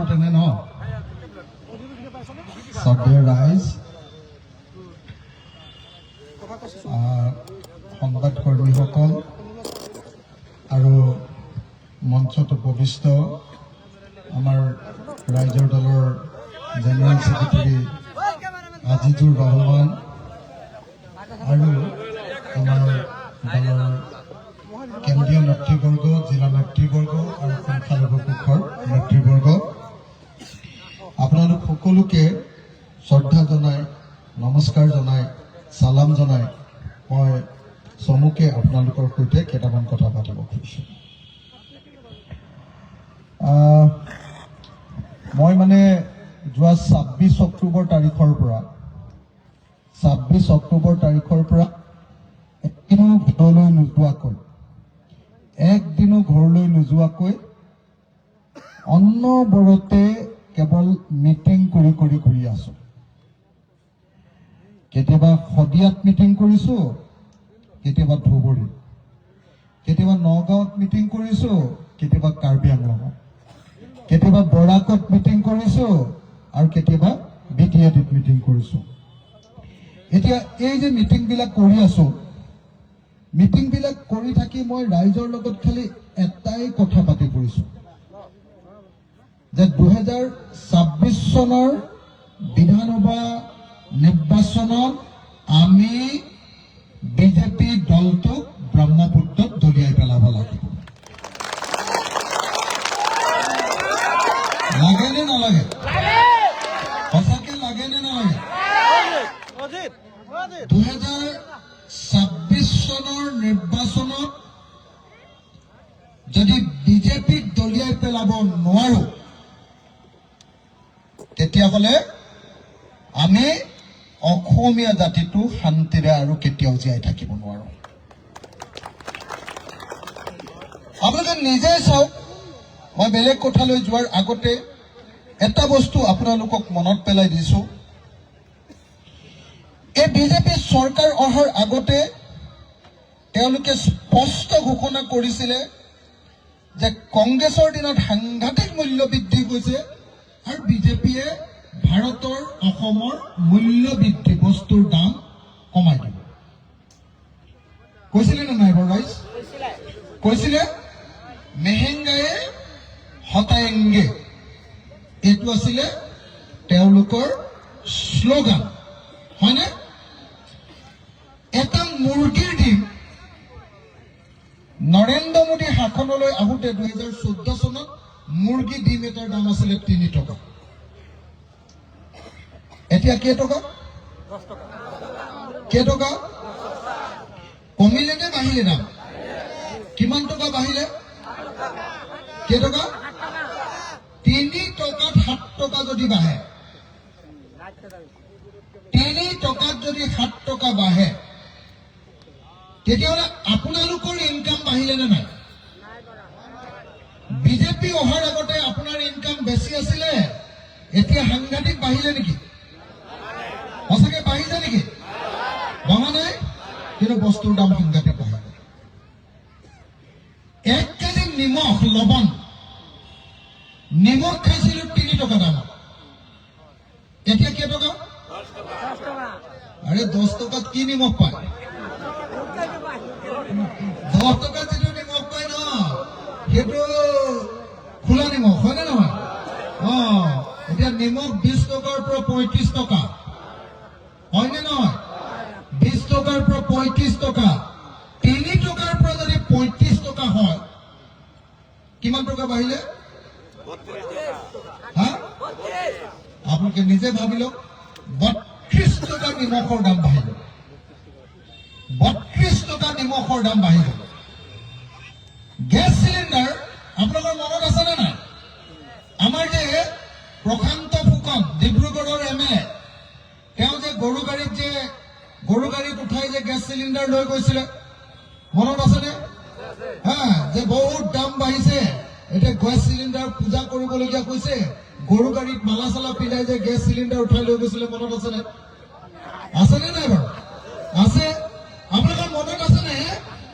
তেনে ন শ্ৰদ্ধেয় ৰাইজ সংবাদকৰ্মীসকল আৰু মঞ্চত উপবিষ্ট আমাৰ ৰাইজৰ দলৰ জেনেৰেল ছেক্ৰেটাৰী আজিজুৰ ৰহমান আৰু আমাৰ দলৰ কেন্দ্ৰীয় নেতৃবৰ্গ জিলা নেতৃবৰ্গ আৰু সংখ্যালঘু কোষৰ নেতৃবৰ্গ আপোনালোক সকলোকে শ্ৰদ্ধা জনাই নমস্কাৰ জনাই সালাম জনাই মই চমুকে আপোনালোকৰ সৈতে কেইটামান কথা পাতিব খুজিছোঁ মই মানে যোৱা 26 অক্টোবৰ তাৰিখৰ পৰা একদিনো ঘৰলৈ নোযোৱাকৈ অনবৰতে কেৱল মিটিং কৰি ঘূৰি আছো কেতিয়াবা শদিয়াত মিটিং কৰিছো কেতিয়াবা ধুবুৰী কেতিয়াবা নগাঁৱত মিটিং কৰিছো কেতিয়াবা কাৰ্বি আংলঙত কেতিয়াবা বৰাকত মিটিং কৰিছো আৰু কেতিয়াবা বিটিআইডিত মিটিং কৰিছো এতিয়া এই যে মিটিং বিলাক কৰি আছো মিটিং বিলাক কৰি থাকি মই ৰাইজৰ লগত খালি এটাই কথা পাতি পৰিছো যে 2026 চনৰ বিধানসভা নিৰ্বাচনত আমি বিজেপি দলটোক ব্ৰহ্মপুত্ৰত দলিয়াই পেলাব লাগিব লাগে নে নালাগে সঁচাকে লাগে নে নালাগে 2026 চনৰ নিৰ্বাচনত যদি বিজেপিক দলিয়াই পেলাব নোৱাৰো তেতিয়াহ'লে আমি অসমীয়া জাতিটো শান্তিৰে আৰু কেতিয়াও জীয়াই থাকিব নোৱাৰো আপোনালোকে নিজে চাওক মই বেলেগ কথালৈ যোৱাৰ আগতে এটা বস্তু আপোনালোকক মনত পেলাই দিছো এই বিজেপি চৰকাৰ অহাৰ আগতে তেওঁলোকে স্পষ্ট ঘোষণা কৰিছিলে যে কংগ্ৰেছৰ দিনত সাংঘাতিক মূল্য বৃদ্ধি হৈছে আৰু বিজেপিয়ে ভাৰতৰ অসমৰ মূল্য বৃদ্ধি বস্তুৰ দাম কমাই দিব কৈছিলে নে নাই বাৰু ৰাইজ কৈছিলে মেহেংগায়ে হতায়েংগে এইটো আছিলে তেওঁলোকৰ শ্লোগান হয়নে এটা মুৰ্গীৰ ডিম নৰেন্দ্ৰ মোদী শাসনলৈ আহোঁতে 2014 চনত মুৰ্গী ডিম এটাৰ দাম আছিলে 3 টকা এতিয়া কেইটকা 10 টকা কমিলে নে বাঢ়িলে দাম কিমান টকা বাঢ়িলে কেইটকা 3 টকাত 7 টকা যদি বাঢ়ে 3 টকাত যদি 7 টকা বাঢ়ে তেতিয়াহ'লে আপোনালোকৰ ইনকাম বাঢ়িলে নে নাই বিজেপি অহাৰ আগতে আপোনাৰ ইনকাম বেছি আছিলে এতিয়া সাংঘাতিক বাঢ়িলে নেকি সঁচাকে বাঢ়িছে নেকি বঢ়া নাই কিন্তু বস্তুৰ দাম সাংঘাতিক বাঢ়িলে 1 কেজি নিমখ লবণ নিমখ খাইছিলো 3 টকা দাম এতিয়া কেই টকা 10 টকা আৰে 10 টকাত কি নিমখ পায় 10 টকা যিটো নিমখ পায় ন সেইটো খোলা নিমখ হয়নে নহয় এতিয়া নিমখ 20 টকাৰ পৰা 35 টকা হয়নে নহয় 20 টকাৰ পৰা 35 টকা 3 টকাৰ পৰা যদি 35 টকা হয় কিমান টকা বাঢ়িলে আপোনালোকে নিজে ভাবি লওক 32 টকা নিমখৰ দাম বাঢ়িল 32 টকা নিমখৰ দাম বাঢ়িল গেছ চিলিণ্ডাৰ আপোনালোকৰ মনত আছে নে নাই আমাৰ যে প্ৰশান্ত ফুকন ডিব্ৰুগড়ৰ এমএলএ তেওঁ যে গৰু গাড়ীত উঠাই যে গেছ চিলিণ্ডাৰ লৈ গৈছিলে মনত আছেনে যে বহুত দাম বাঢ়িছে এতিয়া গেছ চিলিণ্ডাৰ পূজা কৰিবলগীয়া কৈছে গৰু গাড়ীত মালা চালা পিলাই যে গেছ চিলিণ্ডাৰ উঠাই লৈ গৈছিলে মনত আছেনে নাই বাৰু আছে আপোনালোকৰ মনত আছেনে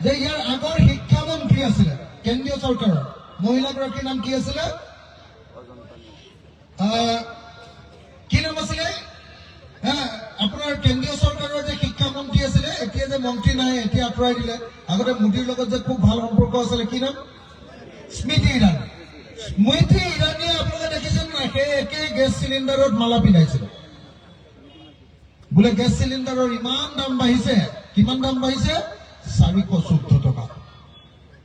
যে ইয়াৰ আগৰ শিক্ষামন্ত্ৰী আছিলে কেন্দ্ৰীয় চৰকাৰৰ মহিলাগৰাকীৰ নাম কি আছিলে কি নাম আছিলে আপোনাৰ কেন্দ্ৰীয় চৰকাৰৰ যে শিক্ষামন্ত্ৰী আছিলে, এতিয়া যে মন্ত্ৰী নাই, এতিয়া আঁতৰাই দিলে। আগতে মোদীৰ লগত যে খুব ভাল সম্পৰ্ক আছিলে, কি নাম? স্মৃতি ইৰাণী। স্মৃতি ইৰাণীয়ে আপোনালোকে দেখিছেনে নাই, সেই একেই গেছ চিলিণ্ডাৰত মালা পিন্ধাইছিলে। বোলে গেছ চিলিণ্ডাৰৰ ইমান দাম বাঢ়িছে। কিমান দাম বাঢ়িছে? 414 টকা।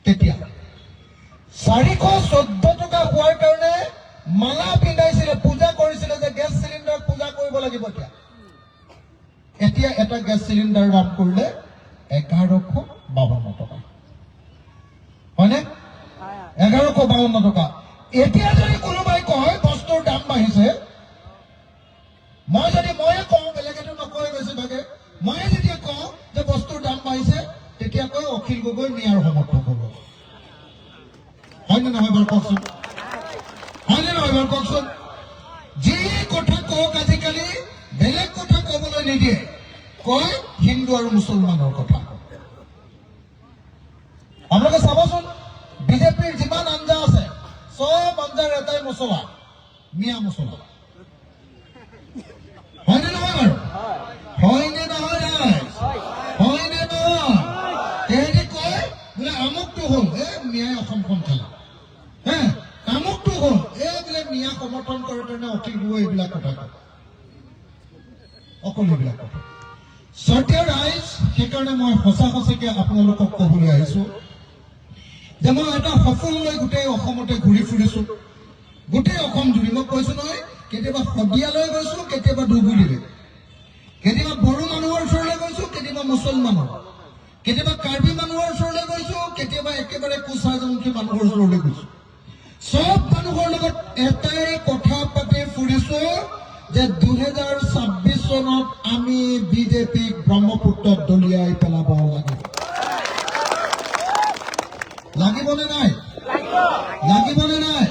তেতিয়া 414 টকা হোৱাৰ কাৰণে মালা পিন্ধাইছিলে, পূজা কৰিছিলে যে গেছ চিলিণ্ডাৰত পূজা কৰিব লাগিব। এতিয়া এটা গেছ চিলিণ্ডাৰ দাম কৰিলে 1152 টকা, হয়নে? 1152 টকা। এতিয়া যদি কোনোবাই কয় বস্তুৰ দাম বাঢ়িছে, ময়ে কওঁ, বেলেগেতো নকয় বেছিভাগে, ময়ে যেতিয়া কওঁ যে বস্তুৰ দাম বাঢ়িছে, তেতিয়া কয় অখিল গগৈ নিয়াৰ সমৰ্থক হ'ব। হয়নে নহয় বাৰু কওকচোন? হয়নে নহয় বাৰু কওকচোন? যি কথা কওক আজিকালি বেলেগ কথা কবলৈ নিদিয়ে, কয় হিন্দু আৰু মুছলমানৰ কথা। আপোনালোকে চাবচোন, বিজেপিৰ যিমান আঞ্জা আছে চব আঞ্জাৰ এটাই মছলা, মিয়া মছলা। হয়নে নহয় বাৰু? হয়নে নহয়? হয়নে নহয়? তেহেঁতি কয় বোলে আমুকটো হ'ল মিয়াই অসমখন খেলা, তামুকটো হ'ল বোলে মিয়া সমৰ্থন কৰে কাৰণে অখিল গগৈ এইবিলাক কথা কয়। অকল এইবিলাক কথা। চৰ্টীয়া ৰাইজ, সেইকাৰণে মই সঁচাকে আপোনালোকক কবলৈ আহিছো যে মই এটা সফল লৈ গোটেই অসমতে ঘূৰি ফুৰিছো, গোটেই অসম জুৰি। মই কৈছো নহয়, কেতিয়াবা শদিয়ালৈ গৈছো, কেতিয়াবা ধুবুৰীলৈ, কেতিয়াবা বড়ো মানুহৰ ওচৰলৈ গৈছো, কেতিয়াবা মুছলমানৰ, কেতিয়াবা কাৰ্বি মানুহৰ ওচৰলৈ গৈছো, কেতিয়াবা একেবাৰে কোচ-ৰাজবংশী মানুহৰ ওচৰলৈ গৈছো। চব মানুহৰ লগত এটাই কথা পাতি ফুৰিছো যে 2026 চনত আমি বিজেপিক ব্ৰহ্মপুত্ৰত দলিয়াই পেলাব লাগিব। লাগিবনে নাই? লাগিবনে নাই?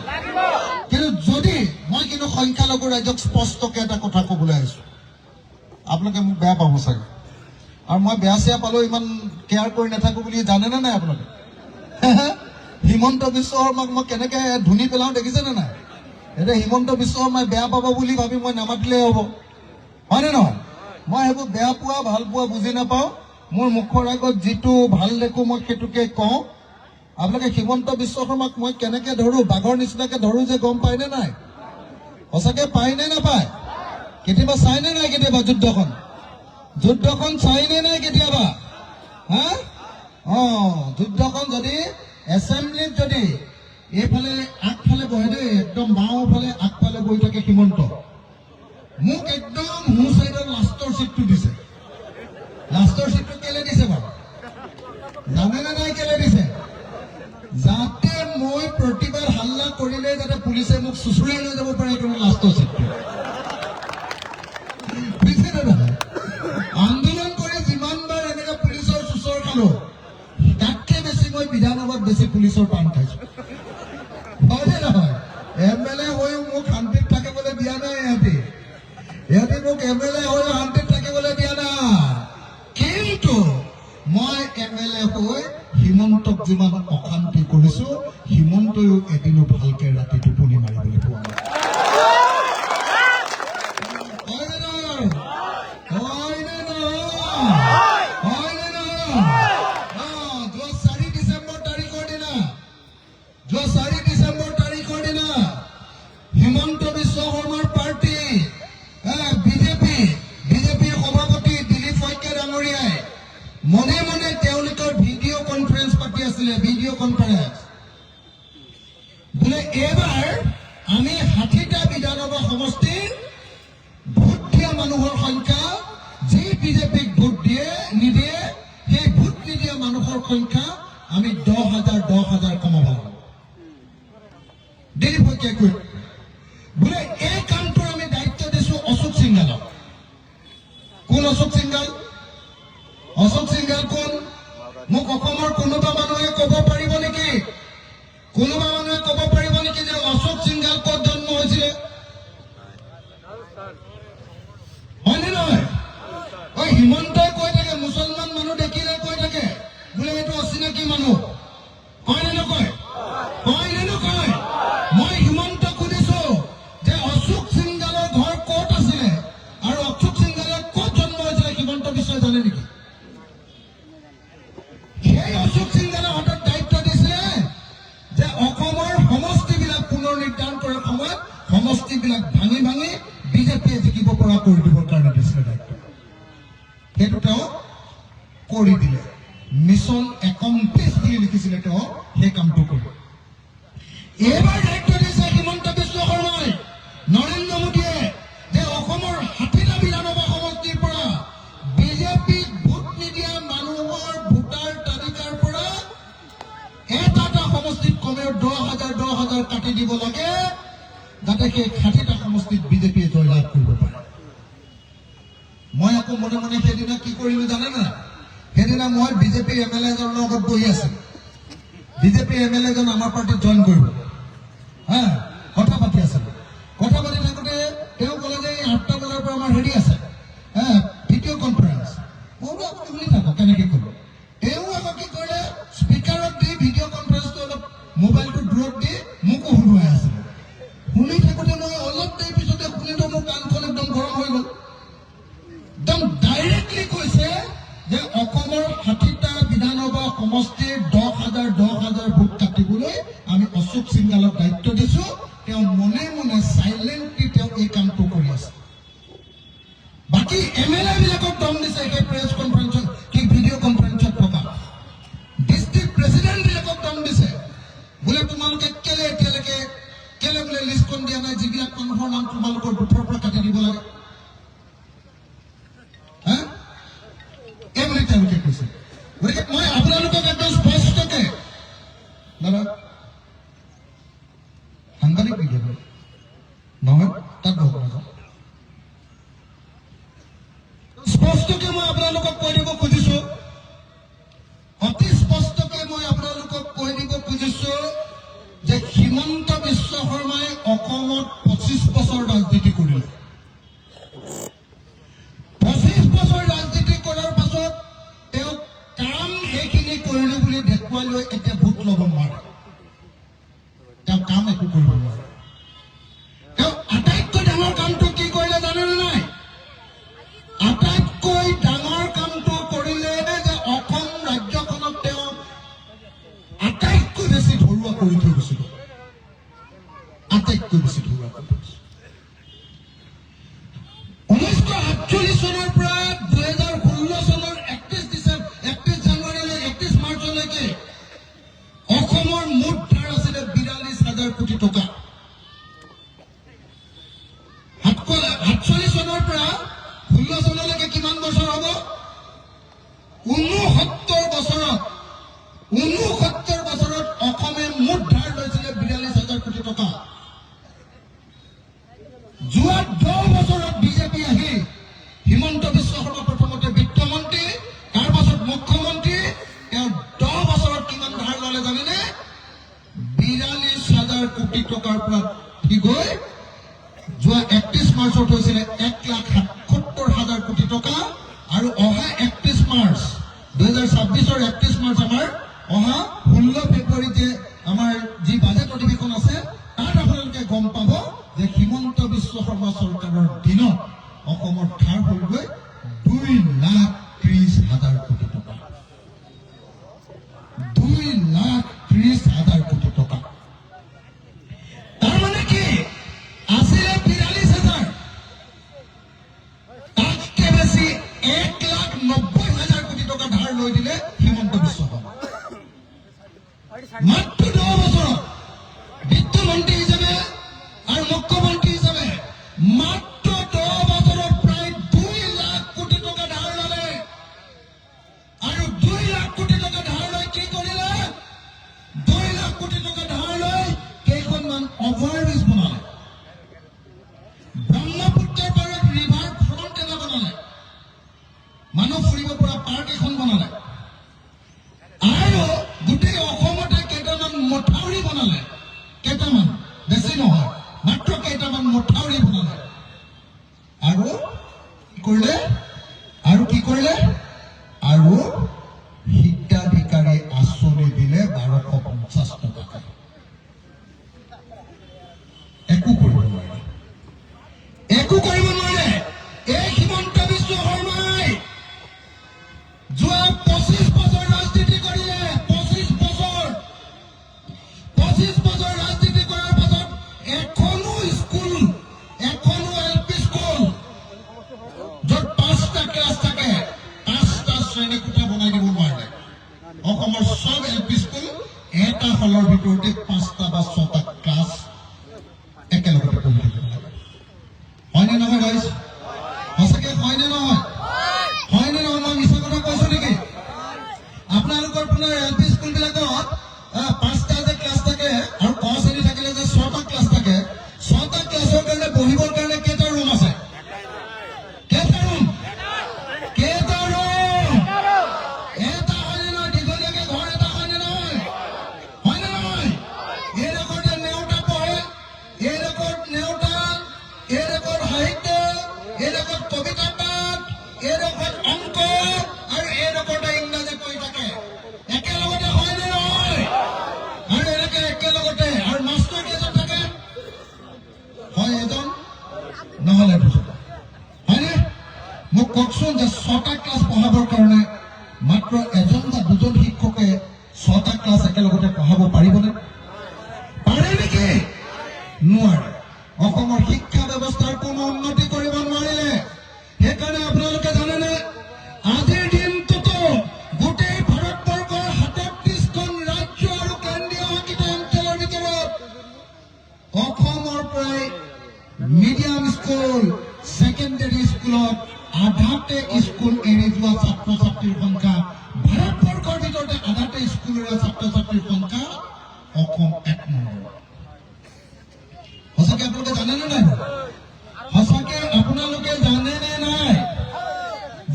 কিন্তু যদি মই কিন্তু সংখ্যালঘু ৰাইজক স্পষ্টকে এটা কথা কবলৈ আহিছো, আপোনালোকে মোক বেয়া পাব চাগে, আৰু মই বেয়া চেয়া পালেও ইমান কেয়াৰ কৰি নাথাকো বুলি জানেনে নাই আপোনালোকে? হিমন্ত বিশ্ব শৰ্মাক মই কেনেকে ধুনি পেলাও দেখিছেনে নাই? এতিয়া হিমন্ত বিশ্ব শৰ্মাই বেয়া পাব বুলি ভাবি মই নামাতিলেই হ'ব, হয়নে নহয়? মই সেইবোৰ বেয়া পোৱা ভাল পোৱা বুজি নাপাওঁ। মোৰ মুখৰ আগত যিটো ভাল দেখো মই সেইটোকে কওঁ। আপোনালোকে হিমন্ত বিশ্ব শৰ্মাক মই কেনেকে ধৰো, বাঘৰ নিচিনাকে ধৰো যে গম পায়নে নাই? সঁচাকে পায়নে নাপায়? কেতিয়াবা চাইনে নাই? কেতিয়াবা যুদ্ধখন চাইনে নাই কেতিয়াবা? যুদ্ধখন যদি এছেম্বলিত যদি এইফালে আগফালে বহে দেই, একদম বাওঁফালে আগফালে বহি থাকে হিমন্ত, মোক একদম মোৰ চাইডত লাষ্টৰ চিটটো দিছে। লাষ্টৰ চিটটো কেলে দিছে বাৰু জানেনে নাই? কেলে দিছে? যাতে মই প্ৰতিবাদ হাল্লা কৰিলে যাতে পুলিচে মোক চুচুৰাই লৈ যাব পাৰে, এইটো লাষ্টৰ চিটটো। বুজিছে নহয়? আন্দোলন কৰি যিমানবাৰ এনেকে পুলিচৰ চুচৰ খালো, তাতকে বেছি মই বিধানসভাত বেছি পুলিচৰ পাণ খাইছো। হয়নে নহয়? MLA হৈও মোক শান্তিত থাকিবলৈ দিয়া নাই। ইহঁতে মোক MLA হৈও শান্তিত থাকিবলৈ দিয়া নাই। কিন্তু মই MLA হৈ হিমন্তক যিমান অশান্তি কৰিছো, হিমন্তইও এদিনো ভালকে ৰাতি টোপনি মাৰিবলৈ পোৱা নাই। হয়নে নহয়? হয়নে নহয়? হয়নে নহয়? 4 ডিচেম্বৰ তাৰিখৰ দিনা হিমন্ত বিশ্ব শৰ্মাৰ পাৰ্টি বিজেপিৰ সভাপতি দিলীপ শইকীয়া ডাঙৰীয়াই মনে মনে তেওঁলোকৰ ভিডিঅ' কনফাৰেন্স পাতি আছিলে। ভিডিঅ' কনফাৰেন্স বোলে এইবাৰ আমি 60টা বিধানসভা সমষ্টিৰ ভোট দিয়া মানুহৰ সংখ্যা, যি বিজেপিক ভোট নিদিয়ে, সেই ভোট নিদিয়া মানুহৰ সংখ্যা আমি 10,000 কমাব। দিলীপ শইকীয়াই কৈ বোলে এই কামটোৰ আমি দায়িত্ব দিছো অশোক সিংগালক। কোন অশোক সিংগাল? অশোক সিংগাল কোন? মোক অসমৰ কোনোবা মানুহে ক'ব পাৰিব নেকি? কোনোবা মানুহে ক'ব পাৰিব নেকি যে অশোক সিংগাল ক'ত জন্ম হৈছিলে? হয়নে নহয়? হিমন্তই কৈ থাকে, মুছলমান মানুহ দেখিলে কৈ থাকে বোলে এইটো অচিনাকি মানুহ। কয় নে নকয়? কয় নে নকয়? মই হিমন্তক বিলাক ভাঙি ভাঙি বিজেপিয়ে জিকিব পৰা কৰি দিবৰ কাৰণে দিছিলে দায়িত্ব। সেইটো তেওঁ কৰি দিলে। মিছন একমপ্লিছ বুলি লিখিছিলে তেওঁ, সেই কামটো কৰি। এইবাৰ দায়িত্ব দিছে হিমন্ত বিশ্ব শৰ্মাই, নৰেন্দ্ৰ মোদীয়ে, যে অসমৰ ৬০টা বিধানসভা সমষ্টিৰ পৰা বিজেপিক ভোট নিদিয়া মানুহৰ ভোটাৰ তালিকাৰ পৰা এটা সমষ্টিত কমেও ১০,০০০ কাটি দিব লাগে, যাতে সেই ৬০টা সমষ্টিত বিজেপিয়ে জয়লাভ কৰিব পাৰে। মই আকৌ মনে মনে সেইদিনা কি কৰিলো জানে না? সেইদিনা মই বিজেপি MLA এজনৰ লগত বহি আছিলো। বিজেপি MLA জন আমাৰ পাৰ্টিত জইন কৰিব, কথা পাতি আছিলো। কথা পাতি থাকোঁতে তেওঁ ক'লে যে ৮টা বজাৰ পৰা আমাৰ হেৰি আছে, ভিডিঅ' কনফাৰেন্স। মই বোলো আপুনি শুনি থাকক, কেনেকে ক'ব। তেওঁ আকৌ কি কৰিলে, স্পীকাৰত দি ভিডিঅ' কনফাৰেন্সটো অলপ মোবাইলটো দূৰত দি মোকো শুনোৱাই আছিলে। শুনি থাকোঁতে মই অলপ দেৰি পিছতে শুনিলো মোৰ কাণখন একদম গৰম হৈ গ'ল। একদম ডাইৰেক্টলি কৈছে যে অসমৰ ৬০টা বিধানসভা সমষ্টিৰ ১০,০০০ ভোট কাটিবলৈ আমি অশোক সিংগালক দায়িত্ব দিছো। তেওঁ মনে মনে চাইলেণ্টলি তেওঁ এই কামটো কৰি আছে। বাকী MLA বিলাকক দম দিছে সেই প্ৰেছ কনফাৰেন্সত, কি ভিডিঅ' কনফাৰেন্সত থকা। ডিষ্ট্ৰিক্ট প্ৰেচিডেণ্ট বিলাকক দম দিছে, বোলে তোমালোকে কেলে বোলে লিষ্টখন দিয়া নাই, যিবিলাক মানুহৰ নাম তোমালোকৰ বুথৰ পৰা কাটি দিব লাগে, এই বুলি তেওঁলোকে কৈছে। গতিকে মই আপোনালোকক একদম স্পষ্টকে, দাদা সাংবাদিক নেকি নহয়, তাত বহক নাযাওঁ। স্পষ্টকে মই আপোনালোকক কৈ দিব খুজিছো, অতি স্পষ্টকে মই আপোনালোকক কৈ দিব খুজিছো যে হিমন্ত বিশ্ব শৰ্মাই অসমত ২৫ বছৰ ৰাজনীতি কৰিলে। ২৫ বছৰ ৰাজনীতি কৰাৰ পাছত তেওঁ কাম সেইখিনি কৰিলো বুলি দেখুৱাই লৈ এতিয়া ভোট ল'ব নোৱাৰে। তেওঁ কাম একো কৰিব নোৱাৰে। তেওঁ আটাইতকৈ ডাঙৰ কামটো কি কৰিলে জানেনে নাই? আটাইতকৈ ডাঙৰ কামটো কৰিলে যে অসম ৰাজ্যখনক তেওঁ আটাইতকৈ বেছি ধৰুৱা কৰি থৈ গৈছিল। আটাইতকৈ বেছি ধৰুৱা কৰি থৈ গৈছিল। ১৯৪৭ চনৰ পৰা ২০১৬ চনৰ ৩১ জানুৱাৰীলৈ ৩১ মাৰ্চলৈকে অসমৰ মুঠ ধাৰ আছিলে ৪২,০০০ কোটি টকা। ৪৭ চনৰ পৰা ১৬ চনলৈকে কিমান বছৰ হ'ব? ৬৯ বছৰত ৬৯ বছৰত অসমে মুঠ ধাৰ লৈছিলে ৪২,০০০ কোটি টকা। যোৱা ১০ বছৰত বিজেপি আহি হিমন্ত বিশ্ব শৰ্মা প্ৰথমতে বিত্তমন্ত্ৰী, তাৰ পাছত মুখ্যমন্ত্ৰী, তেওঁ ১০ বছৰত কিমান ধাৰ ল'লে জানেনে? ৪২,০০০ কোটি টকাৰ পৰা উঠি গৈ যোৱা ৩১ মাৰ্চত হৈছিলে ১,৭৭,০০০ কোটি টকা। আৰু অহা ৩১ মাৰ্চ ২০২৬ৰ ৩১ মাৰ্চ আমাৰ অহা ১৬ ফেব্ৰুৱাৰীতে আমাৰ যি বাজেট অধিৱেশন আছে, তাত আপোনালোকে গম পাব যে হিমন্ত বিশ্ব শৰ্মা চৰকাৰৰ দিনত অসমৰ ধাৰ হ'লগৈ ২,৩০,০০০ কোটি টকা। ২,৩০,০০০ কোটি টকা। তাৰমানে কি আছিলে ৪২,০০০, তাতকে বেছি ১,৯০,০০০ কোটি টকা ধাৰ লৈ দিলে হিমন্ত বিশ্ব শৰ্মা। মাত্ৰ ১০ বছৰত বিত্তমন্ত্ৰী হিচাপে আৰু মুখ্যমন্ত্ৰী হিচাপে মাত্ৰ ১০ বছৰত প্ৰায় ২,০০,০০০ কোটি টকা ধাৰ ল'লে। আৰু ২,০০,০০০ কোটি টকা ধাৰ লৈ কি কৰিলে? ২,০০,০০০ কোটি টকা ধাৰ লৈ কেইখনমান অভাৰব্ৰিজ বনালে, ব্ৰহ্মপুত্ৰৰ পাৰত ৰিভাৰ ফ্ৰণ্ট এটা বনালে, মানুহ ফুৰিব পৰা পাৰ্ক এখন বনালে, আৰু গোটেই অসমতে কেইটামান মথাউৰি বনালে। কেইটামান, বেছি নহয়, মাত্ৰ কেইটামান মথাউৰি বনালে। আৰু কি কৰিলে? আৰু হিতাধিকাৰী আঁচনি দিলে ১২৫০ টকাকৈ। একো কৰিব নোৱাৰে, একো কৰিব নোৱাৰে। এই হিমন্ত বিশ্ব শৰ্মাই যোৱা ২৫ বছৰ ৰাজনীতি কৰিলে। ২৫ বছৰ ৰাজনীতি কৰাৰ পাছত এখনো স্কুল বহিবৰ কাৰণে কেইটা ৰুম আছে? কেইটা ৰুম? কেইটা ৰুম? এটা হয়নে নহয়? দীঘলীয়াকে ঘৰ এটা হয়নে নহয়? হয়নে নহয়? এই ৰেকৰ্ডে নেওতা পঢ়ে, এই ৰেকৰ্ড নেওতা, এই ৰেকৰ্ড সাহিত্য, এই ৰেকৰ্ড কবিতা পাঠ, এই ৰেকৰ্ড অংক আৰু এই ৰেকৰ্ডে ইংৰাজী কৈ থাকে। একেলগতে হয়নে নহয়? আৰু এনেকে একেলগতে আৰু মাষ্টৰ কেইজন থাকে? হয় এজন, নহলে দুজন। হয়নে? মোক কওকচোন যে 6টা ক্লাছ পঢ়াবৰ কাৰণে মাত্ৰ এজন বা দুজন শিক্ষকে 6টা ক্লাছ একেলগতে পঢ়াব পাৰিবনে? পাৰে নেকি? নোৱাৰে। অসমৰ শিক্ষা ব্যৱস্থাৰ কোনো উন্নতি কৰিব নোৱাৰিলে। সেইকাৰণে আপোনালোকে জানেনে, আজিৰ দিনটোতো গোটেই ভাৰতবৰ্ষৰ 37খন ৰাজ্য আৰু কেন্দ্ৰীয় শাসিত অঞ্চলৰ ভিতৰত অসমৰ প্ৰায় মিডিয়াম স্কুল, ছেকেণ্ডেৰী স্কুলত আধাতে স্কুল এৰি যোৱা ছাত্ৰ ছাত্ৰীৰ সংখ্যা, ভাৰতবৰ্ষৰ ভিতৰতে আধাতে স্কুল এৰা ছাত্ৰ ছাত্ৰীৰ সংখ্যা অসম 1 নম্বৰ। সঁচাকে আপোনালোকে জানেনে নাই? সঁচাকে আপোনালোকে জানেনে নাই?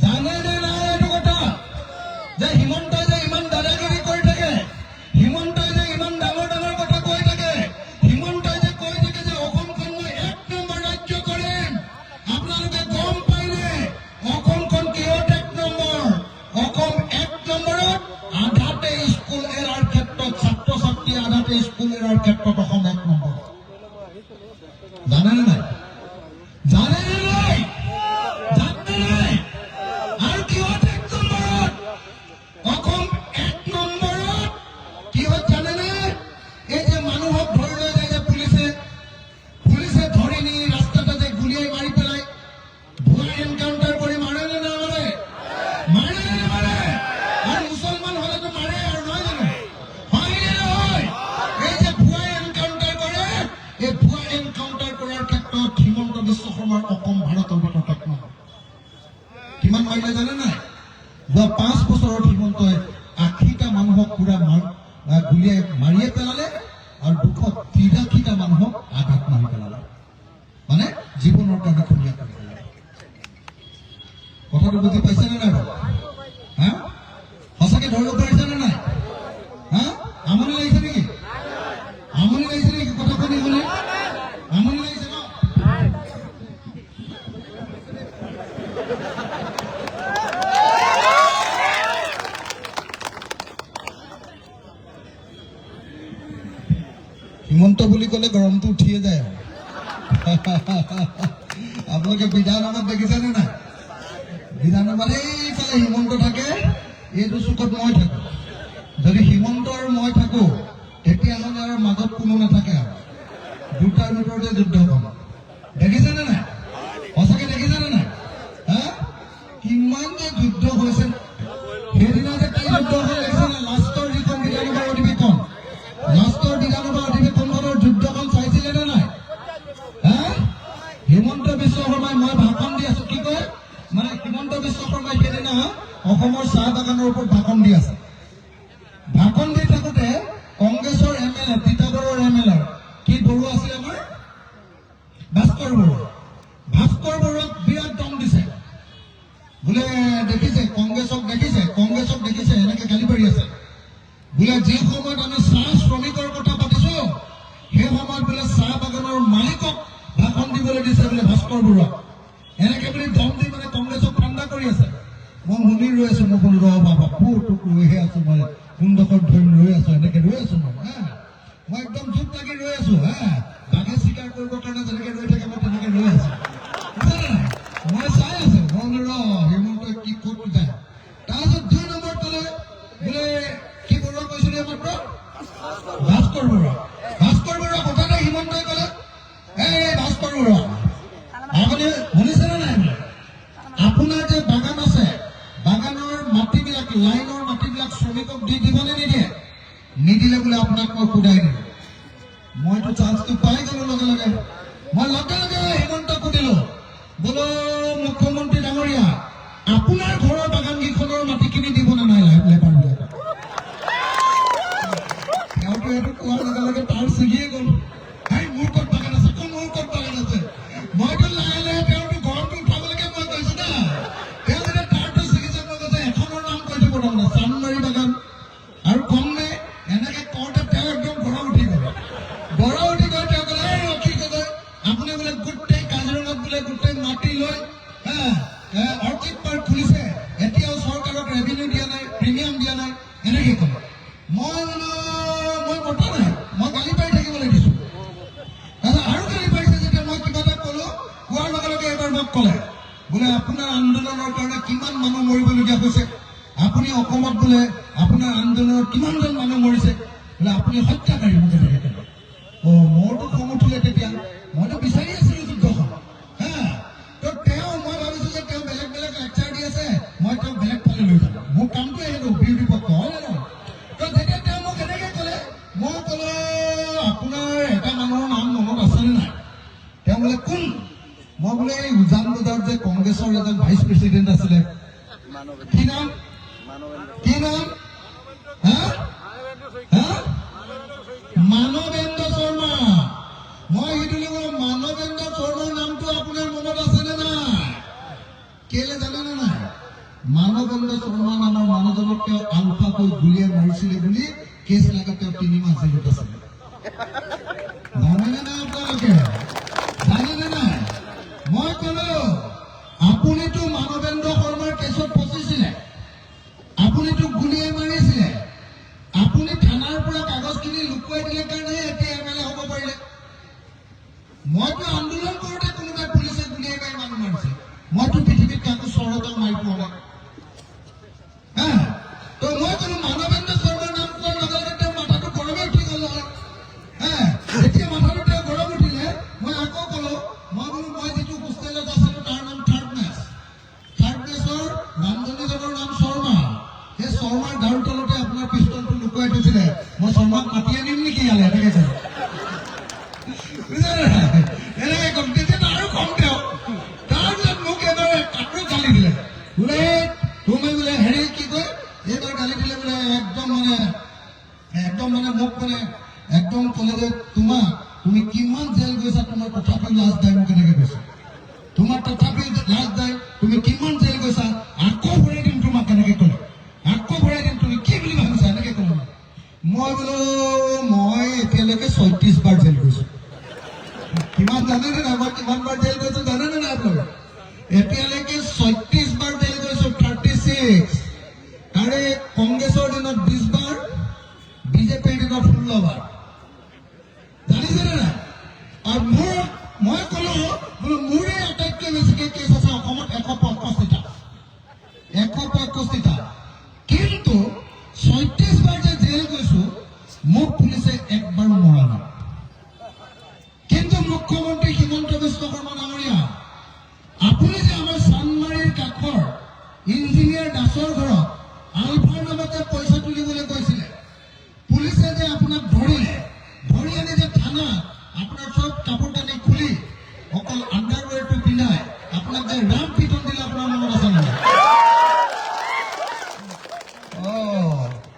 জানেনে নাই এইটো কথা যে হিমন্তই যে ইমান দাদাগিৰি কৰি থাকে, হিমন্তই যে ইমান ডাঙৰ ডাঙৰ কথা কৈ থাকে, হিমন্তই যে কৈ থাকে যে অসমখন মই 1 নম্বৰ ৰাজ্য কৰিম। আপোনালোকে গম পাইনে অসমখন কিহত 1 নম্বৰ? অসম 1 নম্বৰত আধাতে স্কুল এৰাৰ ক্ষেত্ৰত, ছাত্ৰ ছাত্ৰী আধাতে স্কুল এৰাৰ ক্ষেত্ৰত অসম 1 নম্বৰ। জানেনে নাই? জানেনে নাই? জানে নাই? আৰু কিহত 1 নম্বৰত? অসম 1 নম্বৰত কিহত জানেনে? এই যে মানুহক ধৰি লৈ যায় যে পুলিচে ধৰি নি ৰাস্তাতে যে গুলিয়াই মাৰি পেলাই, ভুৱা এনকাউণ্টাৰ কৰি মাৰে নে নামাৰে? মাৰে নে নামাৰে? আৰু মুছলমান হলেতো মাৰে আৰু নহয় জানো? হয় নে নহয়? এই যে ভুৱা এনকাউণ্টাৰ কৰে, এই ভুৱা এনকাউণ্টাৰ কৰাৰ ক্ষেত্ৰত হিমন্ত বিশ্ব শৰ্মাৰ অসম ভাৰতৰ ভিতৰত 1 নম্বৰ। কিমান মাৰিলে জানে নাই? যোৱা 5 বছৰত হিমন্তই 80টা মানুহক পুৰা গুলিয়াই মাৰিয়ে পেলালে আৰু 283টা মানুহক আঘাত মাৰি পেলালে, মানে জীৱনৰ কাৰণে খুলীয়া কৰি পেলালে। কথাটো বুজি পাইছেনে নাই বাৰু? হা? সঁচাকে ধৰিব পাৰিছেনে নাই? হা? আমনি লাগিছে নেকি? আমনি লাগিছে নেকি কথা শুনি শুনি? আমনি লাগিছে ন? হিমন্ত বুলি ক'লে গৰমটো উঠিয়ে যায় আৰু। আপোনালোকে বিধানসভাত দেখিছেনে নাই? বিধানসভাত এইফালে হিমন্ত থাকে, এইটো চুকত মই থাকো। যদি হিমন্ত আৰু মই থাকো তেতিয়াহ'লে আৰু মাজত কোনো নাথাকে আৰু, দুটাৰ ভিতৰতে যুদ্ধ হ'ব। দেখিছেনে নাই? সঁচাকে দেখিছেনে নাই? হা? কিমান যে যুদ্ধ হৈছে। সেইদিনা যে কি যুদ্ধ হ'ল দেখিছেনে? লাষ্টৰ যিখন বিধানসভাৰ অধিৱেশন, লাষ্টৰ বিধানসভা অধিৱেশনখনৰ যুদ্ধখন চাইছিলে নে নাই? হা? হিমন্ত বিশ্ব শৰ্মাই, মই ভাষণ দি আছো, কি কয় মানে হিমন্ত বিশ্ব শৰ্মাই সেইদিনা অসমৰ চাহ বাগানৰ ওপৰত ভাষণ দি আছে। ভাষণ দি থাকোতে কংগ্ৰেছৰ MLA, তিতাবৰৰ MLA কি বড়ো আছিল আমাৰ? ভাস্কৰ বড়ো। ভাস্কৰ বড়োক বিৰাট দম দিছে। বোলে দেখিছে কংগ্ৰেছক দেখিছে এনেকে গালি পাৰি আছে। বোলে যি সময়ত আমি চাহ শ্ৰমিকৰ কথা পাতিছো, সেই সময়ত বোলে চাহ বাগানৰ মালিকক ভাষণ দিবলৈ দিছে বোলে ভাস্কৰ বড়োক। এনেকে বুলি দম দি মানে কংগ্ৰেছক ঠাণ্ডা কৰি আছে। মই শুনি ৰৈ আছো, মই বোলো ৰ বাবা তোক ৰৈহে আছো, মই কোনডোখৰত ধৰি ৰৈ আছো, এনেকে ৰৈ আছো মই একদম জোপ লাগি ৰৈ আছো। বাঘে চিকাৰ কৰিবৰ কাৰণে যেনেকে ৰৈ থাকে মই তেনেকে ৰৈ আছো। মই চাই আছো, মই বোলো হিমন্তই কি ক'ত যায়। তাৰপিছত 2 নম্বৰ পালে বোলে কি বৰুৱা কৈছিলে মাত্ৰ? ভাস্কৰ বৰুৱা। ভাস্কৰ বৰুৱা কথাতে হিমন্তই ক'লে, এই ভাস্কৰ বৰুৱা আপুনি শুনিছেনে নাই? আপোনাৰ যে বাগান আছে, বাগানৰ মাটিবিলাক, লাইনৰ মাটিবিলাক শ্ৰমিকক দি দিবনে নিদিয়ে? নিদিলে বোলে আপোনাক মই সোধাই দিম। মইতো চান্সটো পাই গলো লগে লগে। মই লগে লগে হিমন্তক সুধিলো, বোলো মুখ্যমন্ত্ৰী ডাঙৰীয়া, আপোনাৰ ঘৰৰ বাগানকেইখনৰ মাটিখিনি দিব নে নাই লেবাৰবিলাকক? তেওঁতো এইটো কোৱাৰ লগে লগে তাৰ ছিগিয়ে গ'ল। মোৰ ক'ত বাগান আছে, মোৰ ক'ত বাগান আছে? বোলে গোটেই কাজিৰঙাত বোলে গোটেই মাটি লৈ অৰ্কিড পাৰ্ক খুলিছে, এতিয়াও চৰকাৰক ৰেভিনিউ দিয়া নাই, প্ৰিমিয়াম দিয়া নাই, এনেকৈ ক'লে। মই মতা নাই, মই গালি পাৰি থাকিবলৈ দিছোঁ। আৰু গালি পাৰিছে যেতিয়া মই কিবা এটা ক'লো, কোৱাৰ লগে লগে এবাৰ মোক ক'লে বোলে আপোনাৰ আন্দোলনৰ কাৰণে কিমান মানুহ মৰিবলগীয়া হৈছে, আপুনি অসমত বোলে আপোনাৰ আন্দোলনত কিমানজন মানুহ মৰিছে, বোলে আপুনি হত্যাকাৰী মোক এনেকৈ ক'লে। মোৰতো খং উঠিলে তেতিয়া, মইতো বিচাৰি আছিলো যুদ্ধখন। মই ভাবিছো যে তেওঁ বেলেগ বেলেগ লেকচাৰ দি আছে, মই তেওঁক বেলেগ ফালে লৈ যাম, মোৰ কামটোৱে সেইটো বিৰোধী পক্ষ হয় নে নহয়। যেতিয়া তেওঁ মোক এনেকে ক'লে, মই ক'লো আপোনাৰ এটা মানুহৰ নাম মনত আছেনে নাই? তেওঁ বোলে কোন? মই বোলে এই উজান বজাৰত যে কংগ্ৰেছৰ এজন ভাইচ প্ৰেচিডেণ্ট আছিলে, কি নাম? মানৱেন্দ্ৰ শৰ্মা। মই সেইটো মানৱেন্দ্ৰ শৰ্মাৰ নামটো আপোনাৰ মনত আছেনে নাই? কেলে জানেনে নাই? মানৱেন্দ্ৰ শৰ্মা নামৰ মানুহজনক তেওঁ আলফাকৈ গুলীয়াই মাৰিছিলে বুলি কেছ লাগে, তেওঁ 3 মাহ জেলত আছিলে। জানেনে নাই আপোনালোকে? জানেনে নাই? মই ক'লো আপুনিতো মানৱেন্দ্ৰ শৰ্মাৰ কেছত ফচিছিলে, আপুনিতো গুলীয়াই মাৰিছিলে, আপুনি থানাৰ পৰা কাগজখিনি লুকুৱাই দিলে কাৰণে এতিয়া MLA হ'ব পাৰিলে। মইতো আন্দোলন কৰোঁতে কোনোবাই পুলিচে গুলীয়াই মাৰি মানুহ মাৰিছে, মইতো পৃথিৱীত কাকো চৰহতাও মাৰি পোৱা নাই। তো মই ক'লো মানৱেন্দ্ৰ শৰ্মাৰ নাম কোৱাৰ লগে লগে তেওঁ মাথাটো গৰমে উঠি গ'ল নহয়। যেতিয়া মাথাটো তেওঁ গৰম উঠিলে, মই আকৌ ক'লো, মই যিটো হোষ্টেলত আছিলো তাৰ নাম থাৰ্ডনেছৰ ৰামজনীজনৰ নাম শৰ্মা। সেই শৰ্মাৰ গাৰ তলতে আপোনাৰ পিষ্টলটো লুকুৱাই থৈছিলে, মই শৰ্মাক মাতি আনিম নেকি ইয়ালে, এনেকে ক'লো। এনেকে ক'ম, তেতিয়া আৰু কম তেওঁ। তাৰপিছত মোক এবাৰ আৰু গালি দিলে, বোলে তুমি বোলে হেৰি কি কয়, এইবাৰ গালি দিলে বোলে একদম মানে মোক মানে একদম ক'লে যে তুমি কিমান জেল গৈছা, তোমাৰ তথাপিও লাজ নাই, মোক এনেকে কৈছে। তোমাৰ তথাপিও লাজ নাই, তুমি কিমান জেল গৈছা, আকৌ ভৰাই দিম তোমাক, এনেকে ক'লে। আকৌ ভৰাই দিম, তুমি কি বুলি ভাবিছা, এনেকে ক'লে। মই বোলো মই এতিয়ালৈকে 36 বাৰ জেল গৈছো। কিমান জানেনে নাই? মই কিমান বাৰ জেল গৈছো জানেনে নাই আপোনালোকে? এতিয়ালৈকে 36 বাৰ জেল গৈছো, 36। তাৰে কংগ্ৰেছৰ দিনত 20 বাৰ, বিজেপিৰ দিনত 16 বাৰ। জানিছেনে নাই? আৰু মই ক'লো বোলো মোৰে আটাইতকৈ বেছিকৈ কেছ আছে অসমত, 165টা। কিন্তু 36 বাৰ যে জেল গৈছো, মোক পুলিচে একবাৰো মৰা নাই। কিন্তু মুখ্যমন্ত্ৰী হিমন্ত বিশ্ব শৰ্মা ডাঙৰীয়া, আপুনি যে আমাৰ চানমাৰীৰ কাষৰ ইঞ্জিনিয়াৰ দাসৰ ঘৰত আলফাৰ নামতে পইচা তুলিবলৈ গৈছিলে, পুলিচে যে আপোনাক ধৰি আনি যে থানা আপোনাৰ চব কাপোৰ কানি খুলি অকল আণ্ডাৰৱেৰটো পিন্ধাই আপোনাক যে ৰাম পিটন দিলে, আপোনাৰ মনত আছে নাই?